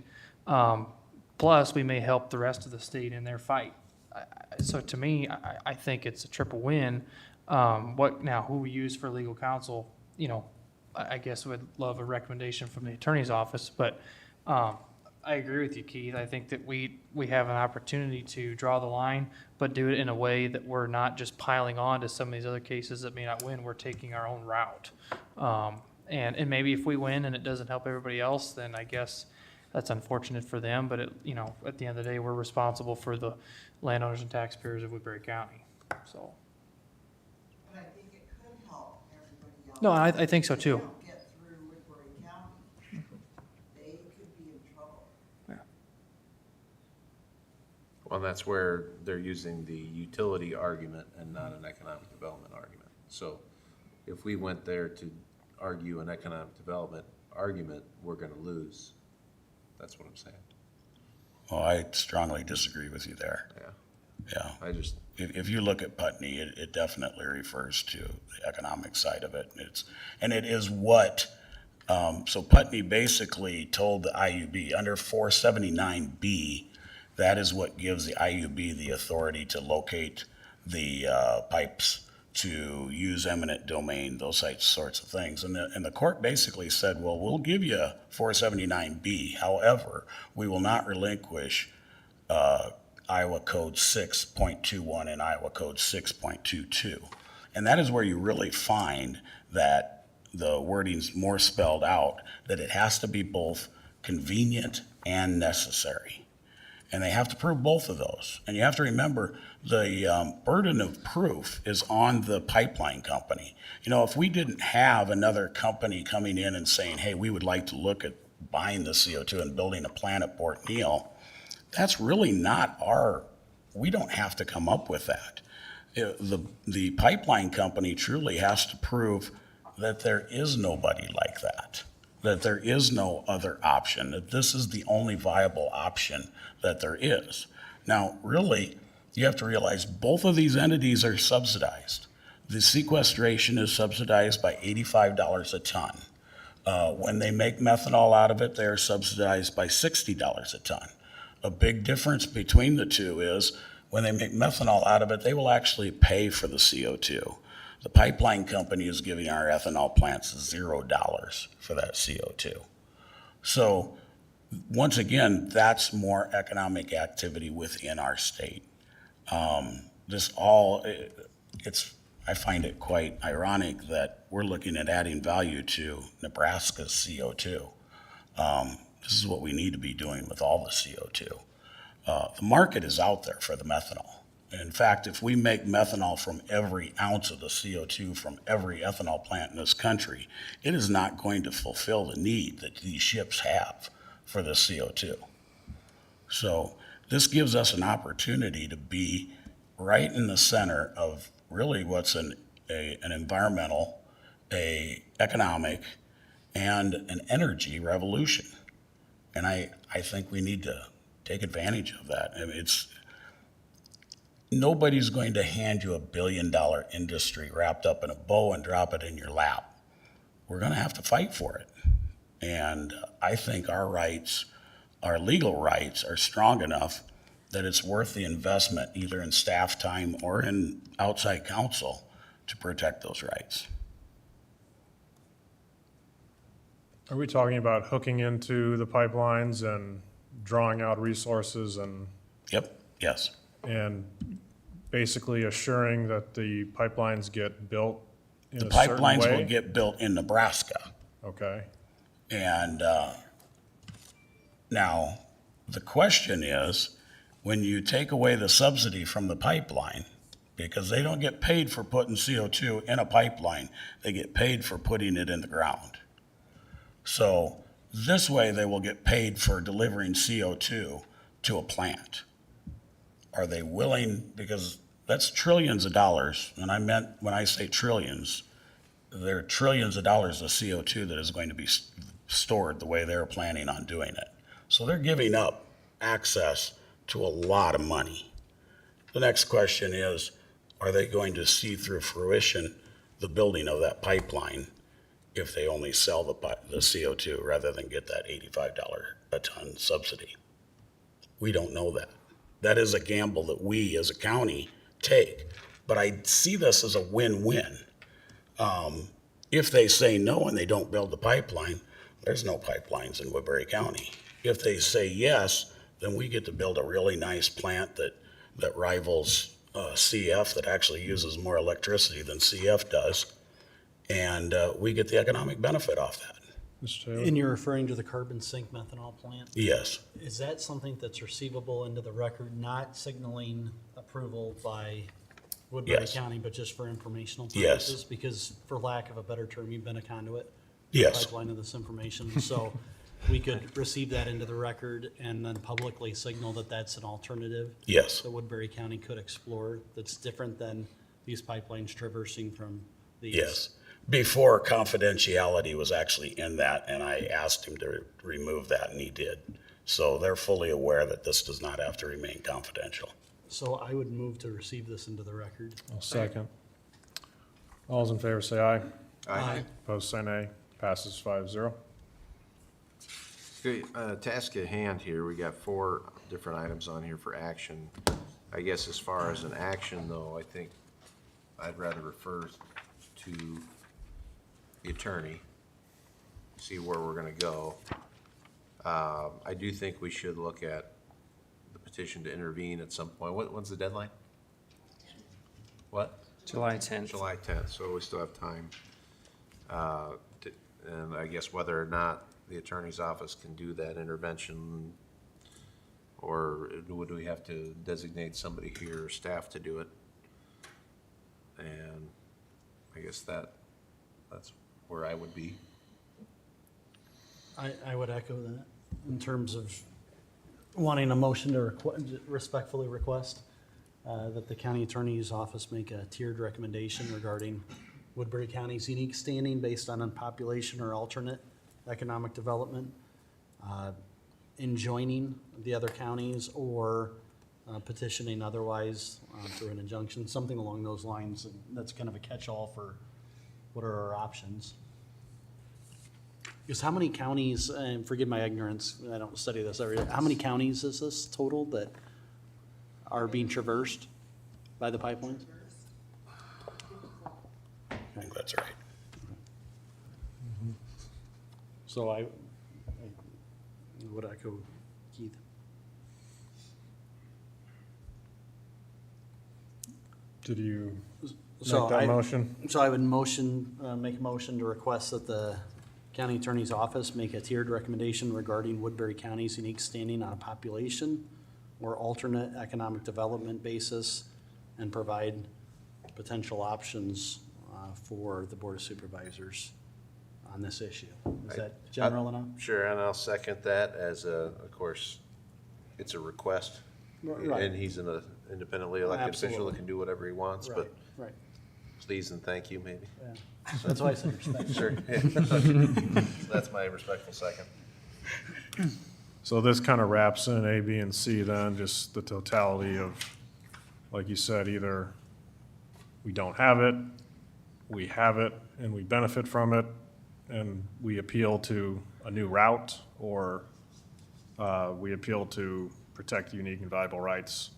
Plus, we may help the rest of the state in their fight. So to me, I think it's a triple win. Who we use for legal counsel, I guess would love a recommendation from the attorney's office, but I agree with you, Keith. I think that we have an opportunity to draw the line, but do it in a way that we're not just piling on to some of these other cases that may not win. We're taking our own route. And maybe if we win and it doesn't help everybody else, then I guess that's unfortunate for them, but at the end of the day, we're responsible for the landowners and taxpayers of Woodbury County, so. But I think it could help everybody else. No, I think so too. If they don't get through Woodbury County, they could be in trouble. Well, that's where they're using the utility argument and not an economic development argument. So if we went there to argue an economic development argument, we're gonna lose. That's what I'm saying. Well, I strongly disagree with you there. Yeah. Yeah. If you look at Putney, it definitely refers to the economic side of it. It is what, so Putney basically told the IUB under 479B, that is what gives the IUB the authority to locate the pipes to use eminent domain, those sorts of things. And the court basically said, well, we'll give you 479B. However, we will not relinquish Iowa Code 6.21 and Iowa Code 6.22. And that is where you really find that the wording's more spelled out, that it has to be both convenient and necessary. And they have to prove both of those. And you have to remember, the burden of proof is on the pipeline company. You know, if we didn't have another company coming in and saying, hey, we would like to look at buying the CO2 and building a plant at Port Neal, that's really not we don't have to come up with that. The pipeline company truly has to prove that there is nobody like that there is no other option, that this is the only viable option that there is. Now, really, you have to realize both of these entities are subsidized. The sequestration is subsidized by $85 a ton. When they make methanol out of it, they're subsidized by $60 a ton. A big difference between the two is when they make methanol out of it, they will actually pay for the CO2. The pipeline company is giving our ethanol plants $0 for that CO2. So once again, that's more economic activity within our state. I find it quite ironic that we're looking at adding value to Nebraska's CO2. This is what we need to be doing with all the CO2. The market is out there for the methanol. In fact, if we make methanol from every ounce of the CO2 from every ethanol plant in this country, it is not going to fulfill the need that these ships have for the CO2. So this gives us an opportunity to be right in the center of really what's an environmental, a economic, and an energy revolution. And I think we need to take advantage of that. I mean, nobody's going to hand you $1 billion industry wrapped up in a bow and drop it in your lap. We're going to have to fight for it. And I think our rights, our legal rights, are strong enough that it's worth the investment, either in staff time or in outside counsel, to protect those rights. Are we talking about hooking into the pipelines and drawing out resources and? Yep, yes. And basically assuring that the pipelines get built in The a certain way? pipelines will get built in Nebraska. Okay. And now, the question is, when you take away the subsidy from the pipeline, because they don't get paid for putting CO2 in a pipeline, they get paid for putting it in the ground. So this way they will get paid for delivering CO2 to a plant. Are they willing, because that's trillions of dollars, and when I say trillions, there are trillions of dollars of CO2 that is going to be stored the way they're planning on doing it. So they're giving up access to a lot of money. The next question is, are they going to see through fruition the building of that pipeline if they only sell the CO2 rather than get that $85 a ton subsidy? We don't know that. That is a gamble that we as a county take. But I see this as a win-win. If they say no and they don't build the pipeline, there's no pipelines in Woodbury County. If they say yes, then we get to build a really nice plant that rivals CF, that actually uses more electricity than CF does, and we get the economic benefit off that. And you're referring to the carbon sink methanol plant? Yes. Is that something that's receivable into the record, not signaling approval by Woodbury Yes. County, but just for informational Yes. purposes? Because for lack of a better term, you've been a conduit. Yes. Pipeline of this information. So we could receive that into the record and then publicly signal that that's an alternative. Yes. That Woodbury County could explore that's different than these pipelines traversing from these. Yes. Before, confidentiality was actually in that, and I asked him to remove that, and he did. So they're fully aware that this does not have to remain confidential. So I would move to receive this into the record. I'll second. All's in favor, say aye. Aye. Opposed, say nay. Passes 5-0. Okay, task at hand here, we got 4 different items on here for action. I guess as far as an action though, I think I'd rather refer to the attorney, see where we're gonna go. I do think we should look at the petition to intervene at some point. When's the deadline? What? July 10th. July 10th, so we still have time. And I guess whether or not the attorney's office can do that intervention, or would we have to designate somebody here, or staff to do it? And I guess that's where I would be. I would echo that in terms of wanting a motion to respectfully request that the county attorney's office make a tiered recommendation regarding Woodbury County's unique standing based on population or alternate economic development, enjoining the other counties, or petitioning otherwise through an injunction, something along those lines. That's kind of a catch-all for what are our options. Because how many counties, and forgive my ignorance, I don't study this every day, how many counties is this total that are being traversed by the pipelines? I think that's right. So I would echo Keith. Did you So make that motion? So I would make a motion to request that the county attorney's office make a tiered recommendation regarding Woodbury County's unique standing on a population or alternate economic development basis, and provide potential options for the Board of Supervisors on this issue. Is that general enough? Sure, and I'll second that as of course, it's a request. Right. And he's an independently elected official Absolutely. that can do whatever he wants, but Right. please and thank you, maybe. Yeah. That's why I said respect. Sure. That's my respectful second. So this kind of wraps in A, B, and C then, just the totality of, like you said, either we don't have it, we have it, and we benefit from it, and we appeal to a new route, or we appeal to protect the unique and valuable rights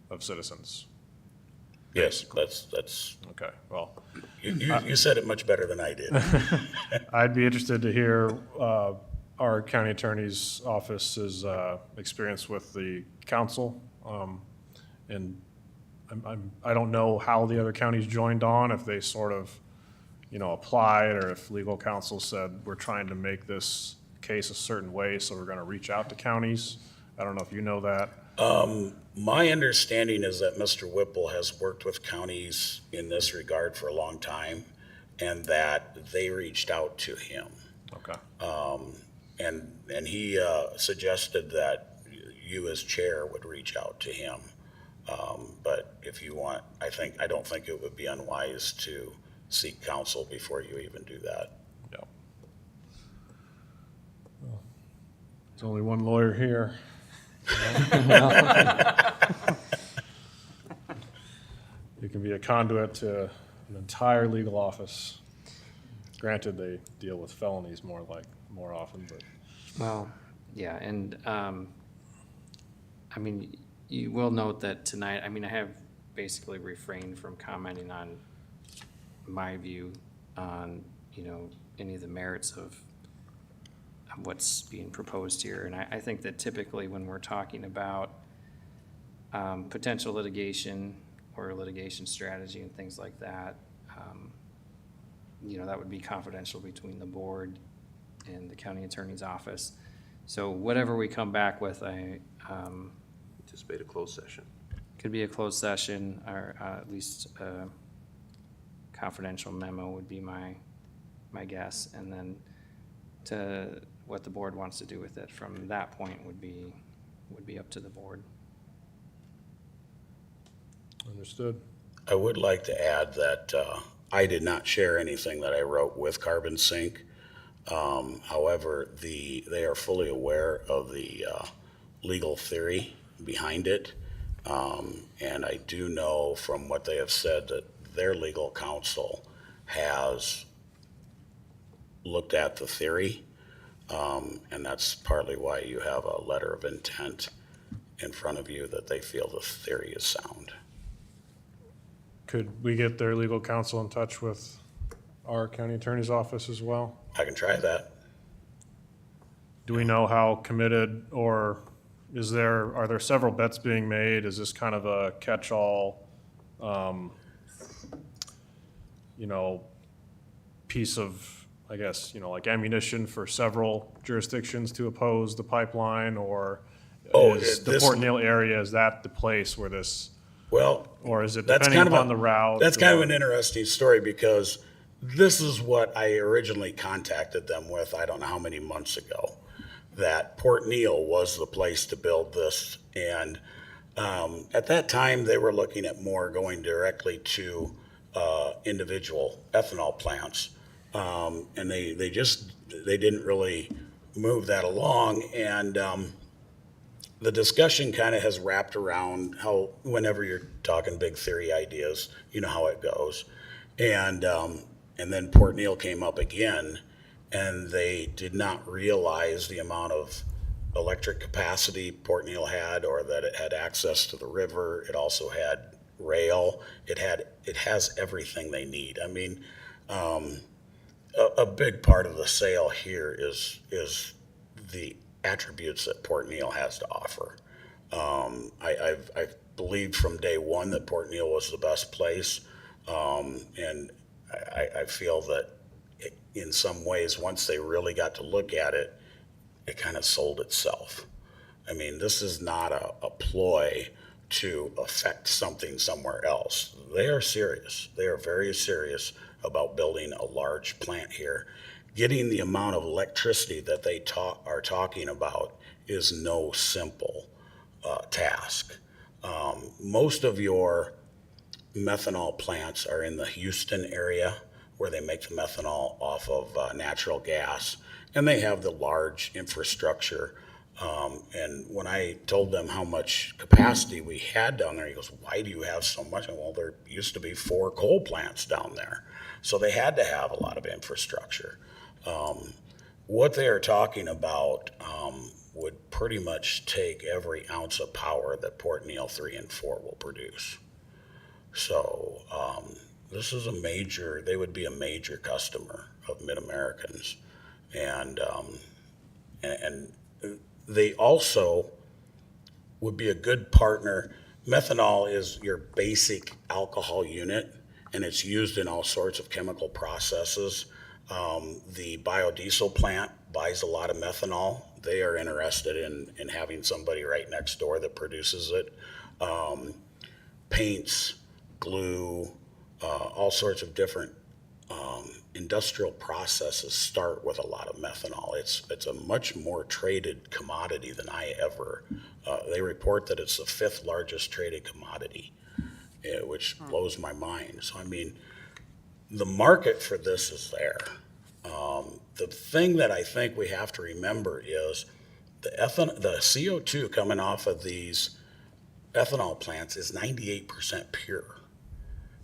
of citizens. Yes, that's. Okay, well. You said it much better than I did. I'd be interested to hear our county attorney's office's experience with the council. And I don't know how the other counties joined on, if they sort of, applied, or if legal counsel said, we're trying to make this case a certain way, so we're going to reach out to counties. I don't know if you know that. My understanding is that Mr. Whipple has worked with counties in this regard for a long time, and that they reached out to him. Okay. And he suggested that you as chair would reach out to him. But if you want, I don't think it would be unwise to seek counsel before you even do that. Yeah. Well, there's only one lawyer here. You can be a conduit to an entire legal office. Granted, they deal with felonies more often, but. Well, yeah, and, I mean, you will note that tonight, I have basically refrained from commenting on my view on, any of the merits of what's being proposed here. And I think that typically when we're talking about potential litigation or litigation strategy and things like that, that would be confidential between the board and the county attorney's office. So whatever we come back with, I Anticipate a closed session. could be a closed session, or at least a confidential memo would be my guess. And then to what the board wants to do with it from that point would be up to the board. Understood. I would like to add that I did not share anything that I wrote with Carbon Sync. However, they are fully aware of the legal theory behind it. And I do know from what they have said that their legal counsel has looked at the theory. And that's partly why you have a letter of intent in front of you, that they feel the theory is sound. Could we get their legal counsel in touch with our county attorney's office as well? I can try that. Do we know how committed, or are there several bets being made? Is this kind of a catch-all, piece of, I guess, like ammunition for several jurisdictions to oppose the pipeline, or is the Port Neal area, is that the place where this, Well, or is it that's depending kind of upon the route? That's kind of or- an interesting story because this is what I originally contacted them with, I don't know how many months ago, that Port Neal was the place to build this. And at that time, they were looking at more going directly to individual ethanol plants. And they didn't really move that along. And the discussion kind of has wrapped around how whenever you're talking big theory ideas, you know how it goes. And then Port Neal came up again, and they did not realize the amount of electric capacity Port Neal had, or that it had access to the river. It also had rail. It has everything they need. I mean, a big part of the sale here is the attributes that Port Neal has to offer. I've believed from day one that Port Neal was the best place, and I feel that in some ways, once they really got to look at it, it kind of sold itself. I mean, this is not a ploy to affect something somewhere else. They are serious. They are very serious about building a large plant here. Getting the amount of electricity that they are talking about is no simple task. Most of your methanol plants are in the Houston area, where they make the methanol off of natural gas, and they have the large infrastructure. And when I told them how much capacity we had down there, he goes, "Why do you have so much?" And, well, there used to be 4 coal plants down there, so they had to have a lot of infrastructure. What they are talking about would pretty much take every ounce of power that Port Neal 3 and 4 will produce. So this is they would be a major customer of Mid-Americans. And they also would be a good partner. Methanol is your basic alcohol unit, and it's used in all sorts of chemical processes. The biodiesel plant buys a lot of methanol. They are interested in having somebody right next door that produces it. Paints, glue, all sorts of different industrial processes start with a lot of methanol. It's a much more traded commodity than they report that it's the 5th largest traded commodity, which blows my mind. So, I mean, the market for this is there. The thing that I think we have to remember is the CO2 coming off of these ethanol plants is 98% pure.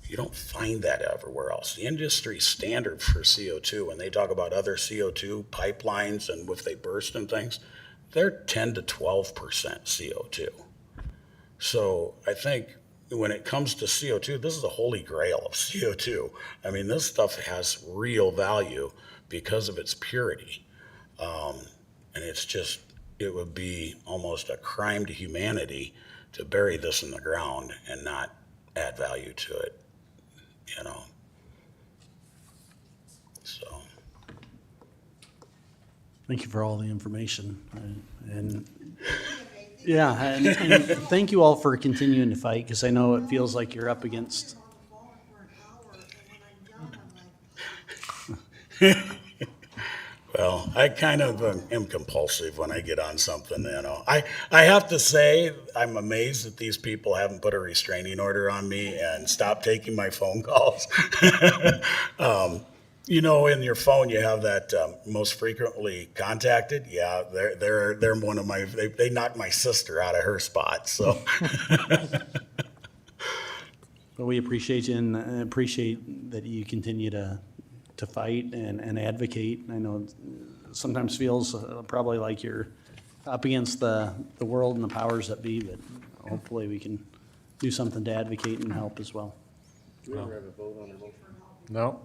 You don't find that everywhere else. The industry standard for CO2, when they talk about other CO2 pipelines and if they burst and things, they're 10 to 12% CO2. So I think when it comes to CO2, this is the holy grail of CO2. I mean, this stuff has real value because of its purity. And it would be almost a crime to humanity to bury this in the ground and not add value to it, So. Thank you for all the information. And thank you all for continuing to fight, because I know it feels like you're up against. Well, I kind of am compulsive when I get on something, I have to say, I'm amazed that these people haven't put a restraining order on me and stopped taking my phone calls. In your phone, you have that most frequently contacted. Yeah, they're one of my, they knocked my sister out of her spot, so. But we appreciate you and appreciate that you continue to fight and advocate. I know it sometimes feels probably like you're up against the world and the powers that be, but hopefully we can do something to advocate and help as well. Do we ever have a vote on it? No?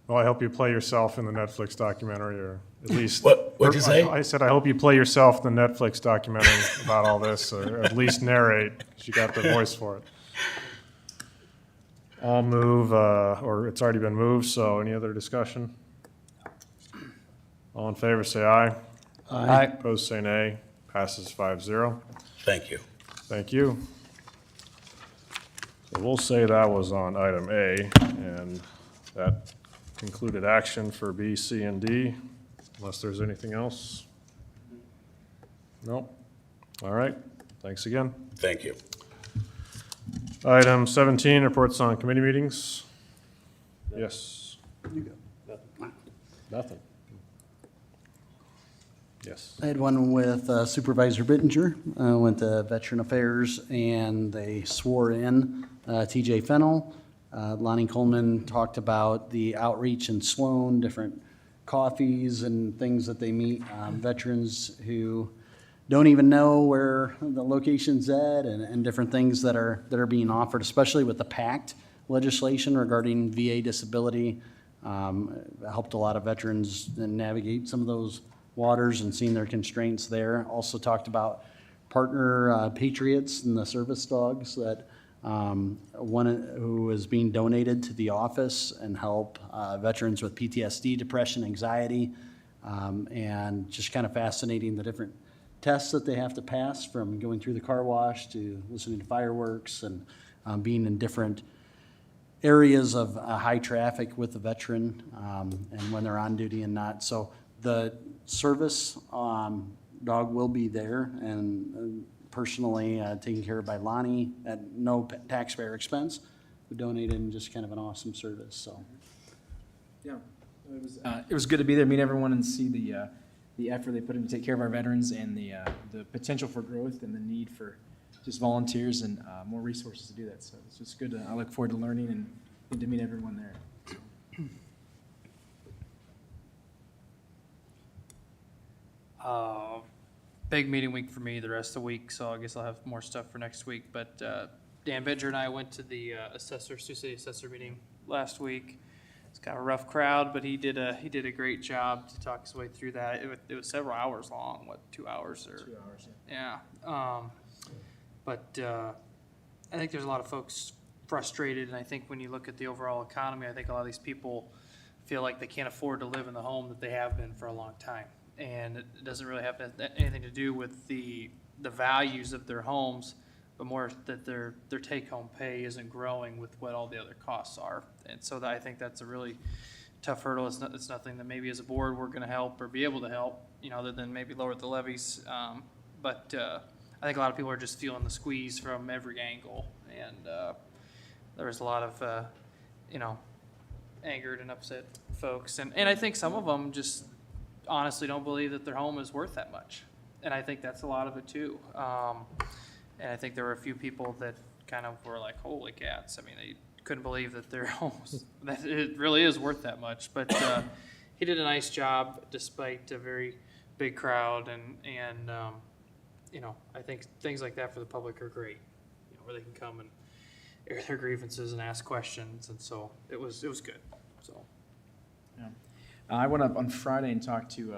Well, I hope you play yourself in the Netflix documentary, or at least. What'd you say? I said, I hope you play yourself in the Netflix documentary about all this, or at least narrate, 'cause you got the voice for it. I'll move, or it's already been moved, so any other discussion? All in favor, say aye. Aye. Opposed, say nay. Passes 5-0. Thank you. Thank you. So we'll say that was on item A, and that concluded action for B, C, and D, unless there's anything else. Nope. All right. Thanks again. Thank you. Item 17, reports on committee meetings. Yes. Nothing. Yes. I had one with Supervisor Bittinger, went to Veteran Affairs, and they swore in TJ Fennell. Lonnie Coleman talked about the outreach in Sloan, different coffees and things that they meet veterans who don't even know where the location's at, and different things that are being offered, especially with the PACT legislation regarding VA disability. Helped a lot of veterans navigate some of those waters and seeing their constraints there. Also talked about partner patriots and the service dogs, that one who is being donated to the office and help veterans with PTSD, depression, anxiety, and just kind of fascinating the different tests that they have to pass, from going through the car wash to listening to fireworks, and being in different areas of high traffic with the veteran, and when they're on duty and not. So the service dog will be there, and personally taken care of by Lonnie at no taxpayer expense, who donated, and just kind of an awesome service. So Yeah, it was good to be there, meet everyone, and see the effort they put in to take care of our veterans, and the potential for growth, and the need for just volunteers and more resources to do that. So it's just good. I look forward to learning and to meet everyone there. Big meeting week for me the rest of the week, so I guess I'll have more stuff for next week. But Dan Bidger and I went to the Sioux City assessor meeting last week. It's kind of a rough crowd, but he did a great job to talk his way through that. It was several hours long, 2 hours or 2 hours, yeah. But I think there's a lot of folks frustrated, and I think when you look at the overall economy, I think a lot of these people feel like they can't afford to live in the home that they have been for a long time. And it doesn't really have anything to do with the values of their homes, but more that their take-home pay isn't growing with what all the other costs are. And so I think that's a really tough hurdle. It's nothing that maybe as a board we're going to help or be able to help, other than maybe lower the levies. But I think a lot of people are just feeling the squeeze from every angle. And there was a lot of, angered and upset folks. And I think some of them just honestly don't believe that their home is worth that much. And I think that's a lot of it too. And I think there were a few people that kind of were like, holy cats. I mean, they couldn't believe that their home that it really is worth that much. But he did a nice job despite a very big crowd. And I think things like that for the public are great, where they can come and air their grievances and ask questions. And so it was good. So. Yeah. I went up on Friday and talked to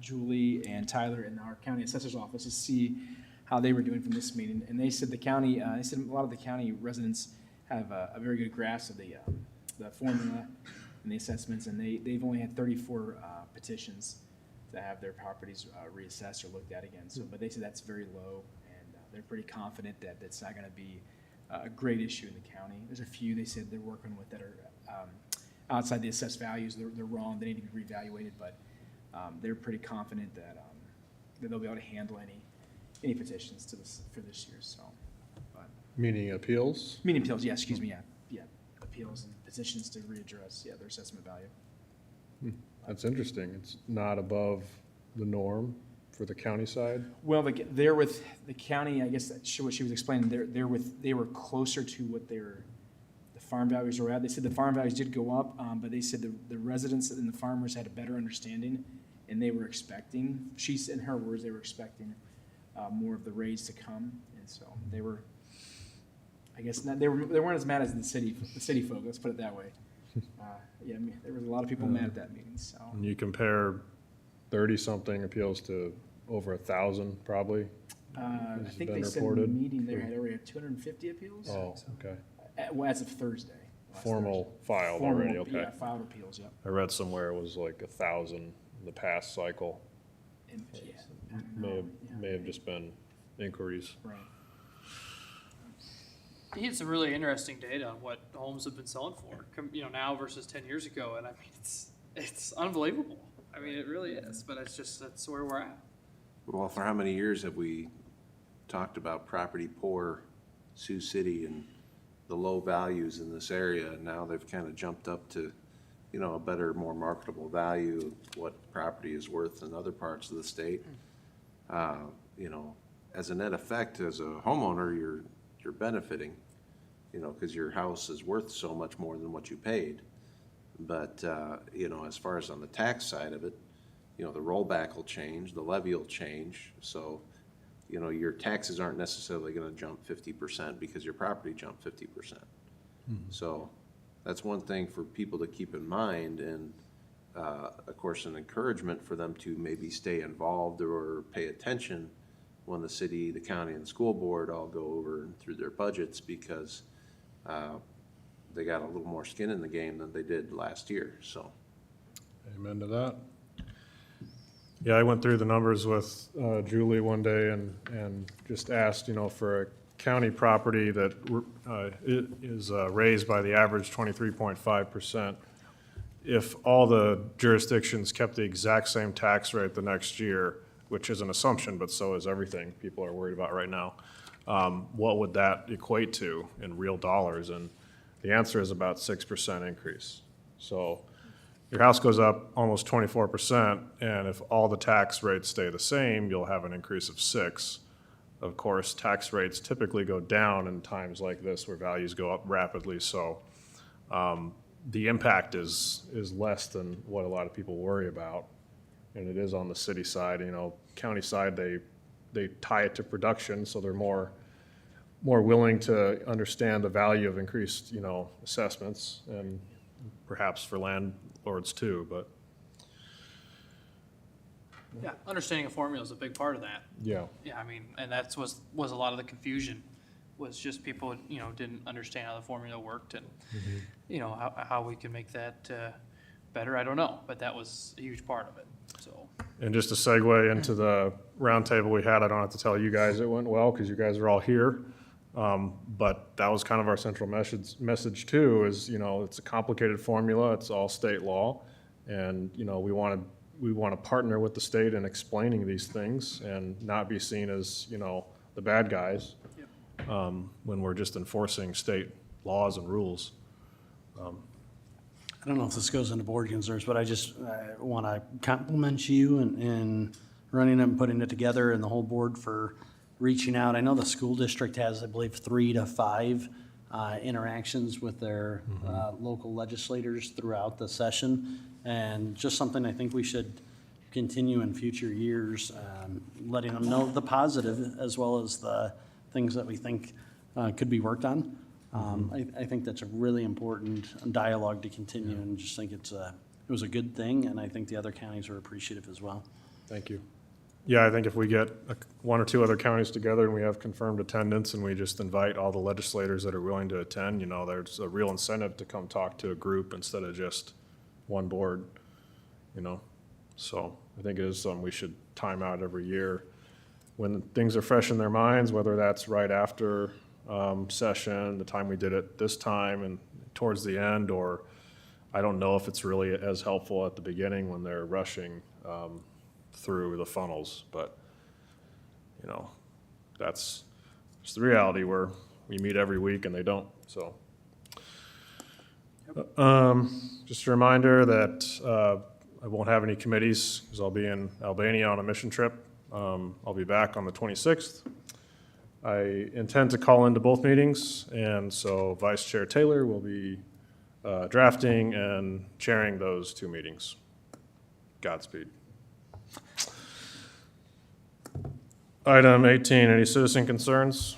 Julie and Tyler in our county assessor's office to see how they were doing from this meeting. And they said they said a lot of the county residents have a very good grasp of the formula and the assessments, and they've only had 34 petitions to have their properties reassessed or looked at again. So, but they said that's very low, and they're pretty confident that that's not going to be a great issue in the county. There's a few they said they're working with that are outside the assessed values. They're wrong. They need to be reevaluated, but they're pretty confident that they'll be able to handle any petitions for this year. So, Meaning appeals? Meaning appeals, yeah, excuse me, yeah, appeals and petitions to readdress, their assessment value. That's interesting. It's not above the norm for the county side? Well, they're with the county, I guess that's what she was explaining, they were closer to what the farm values were at. They said the farm values did go up, but they said the residents and the farmers had a better understanding, and they were expecting, in her words, they were expecting more of the raise to come, and so they were, I guess not, they weren't as mad as the city folk, let's put it that way. Yeah, I mean, there was a lot of people mad at that meeting, so. When you compare 30-something appeals to over 1,000 probably. I has think been they said reported. in the meeting there had already had 250 appeals. Oh, okay. Well, as of Thursday. last Formal Thursday. filed Formal, already, okay. Yeah, filed appeals, yep. I read somewhere it was like 1,000 in the past cycle. And, yeah. May have just been inquiries. Right. He had some really interesting data on what homes have been selling for, now versus 10 years ago, and I mean, it's unbelievable. I mean, it really is, but that's where we're at. Well, for how many years have we talked about property poor Sioux City and the low values in this area? And now they've kind of jumped up to, a better, more marketable value of what property is worth in other parts of the state. As a net effect, as a homeowner, you're benefiting, because your house is worth so much more than what you paid. But, as far as on the tax side of it, the rollback will change, the levy will change. So, your taxes aren't necessarily going to jump 50% because your property jumped 50%. So that's one thing for people to keep in mind. And, of course, an encouragement for them to maybe stay involved or pay attention when the city, the county, and the school board all go over and through their budgets, because they got a little more skin in the game than they did last year, so. Amen to that. Yeah, I went through the numbers with Julie one day and just asked, for a county property that is raised by the average 23.5%, if all the jurisdictions kept the exact same tax rate the next year, which is an assumption, but so is everything people are worried about right now, what would that equate to in real dollars? And the answer is about 6% increase. So your house goes up almost 24%, and if all the tax rates stay the same, you'll have an increase of 6%. Of course, tax rates typically go down in times like this where values go up rapidly, so the impact is less than what a lot of people worry about. And it is on the city side. County side, they tie it to production, so they're more willing to understand the value of increased, assessments, and perhaps for landlords too, but. Yeah, understanding a formula is a big part of that. Yeah. Yeah, I mean, and that's was a lot of the confusion, was just people, didn't understand how the formula worked and, how we can make that better. I don't know, but that was a huge part of it, so. And just to segue into the roundtable we had, I don't have to tell you guys it went well because you guys are all here. But that was kind of our central message too, is, it's a complicated formula. It's all state law. And, we want to partner with the state in explaining these things and not be seen as, the bad guys when we're just enforcing state laws and rules. I don't know if this goes into board concerns, but I just want to compliment you in running it and putting it together, and the whole board for reaching out. I know the school district has, I believe, 3 to 5 interactions with their local legislators throughout the session, and just something I think we should continue in future years, letting them know the positive as well as the things that we think could be worked on. I think that's a really important dialogue to continue, and just think it was a good thing, and I think the other counties are appreciative as well. Thank you. Yeah, I think if we get 1 or 2 other counties together and we have confirmed attendance and we just invite all the legislators that are willing to attend, there's a real incentive to come talk to a group instead of just one board, So I think it is something we should time out every year when things are fresh in their minds, whether that's right after session, the time we did it this time and towards the end, or I don't know if it's really as helpful at the beginning when they're rushing through the funnels, but that's just the reality where we meet every week and they don't, so. Just a reminder that I won't have any committees because I'll be in Albania on a mission trip. I'll be back on the 26th. I intend to call into both meetings, and so Vice Chair Taylor will be drafting and chairing those 2 meetings. Godspeed. Item 18, any citizen concerns?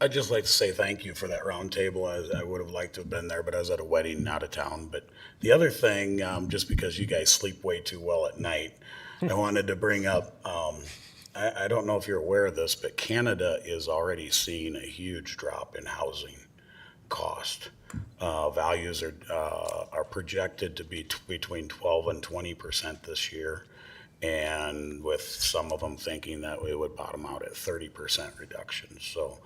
I'd just like to say thank you for that roundtable. I would have liked to have been there, but I was at a wedding out of town. But the other thing, just because you guys sleep way too well at night, I wanted to bring up, I don't know if you're aware of this, but Canada is already seeing a huge drop in housing cost. Values are projected to be between 12 and 20% this year, and with some of them thinking that we would bottom out at 30% reduction. So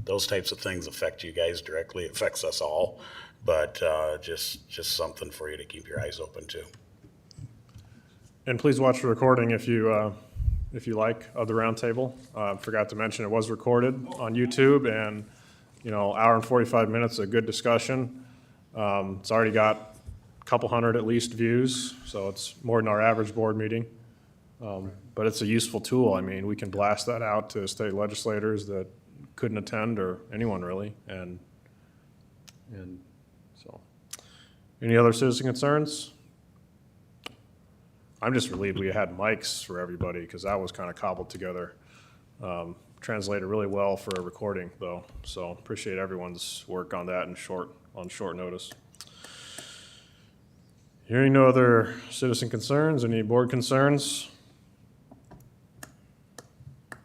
those types of things affect you guys directly, it affects us all, but just something for you to keep your eyes open to. And please watch the recording if you like, of the roundtable. Forgot to mention, it was recorded on YouTube, and, hour and 45 minutes of good discussion. It's already got a couple hundred at least views, so it's more than our average board meeting. But it's a useful tool. I mean, we can blast that out to state legislators that couldn't attend, or anyone really, and so. Any other citizen concerns? I'm just relieved we had mics for everybody, because that was kind of cobbled together. Translated really well for a recording, though, so appreciate everyone's work on that on short notice. Hearing no other citizen concerns, any board concerns?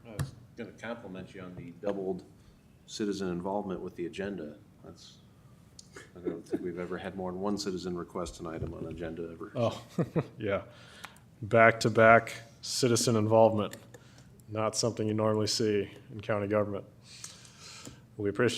I was going to compliment you on the doubled citizen involvement with the agenda. I don't think we've ever had more than one citizen request an item on an agenda ever. Oh, yeah. Back-to-back citizen involvement, not something you normally see in county government. We appreciate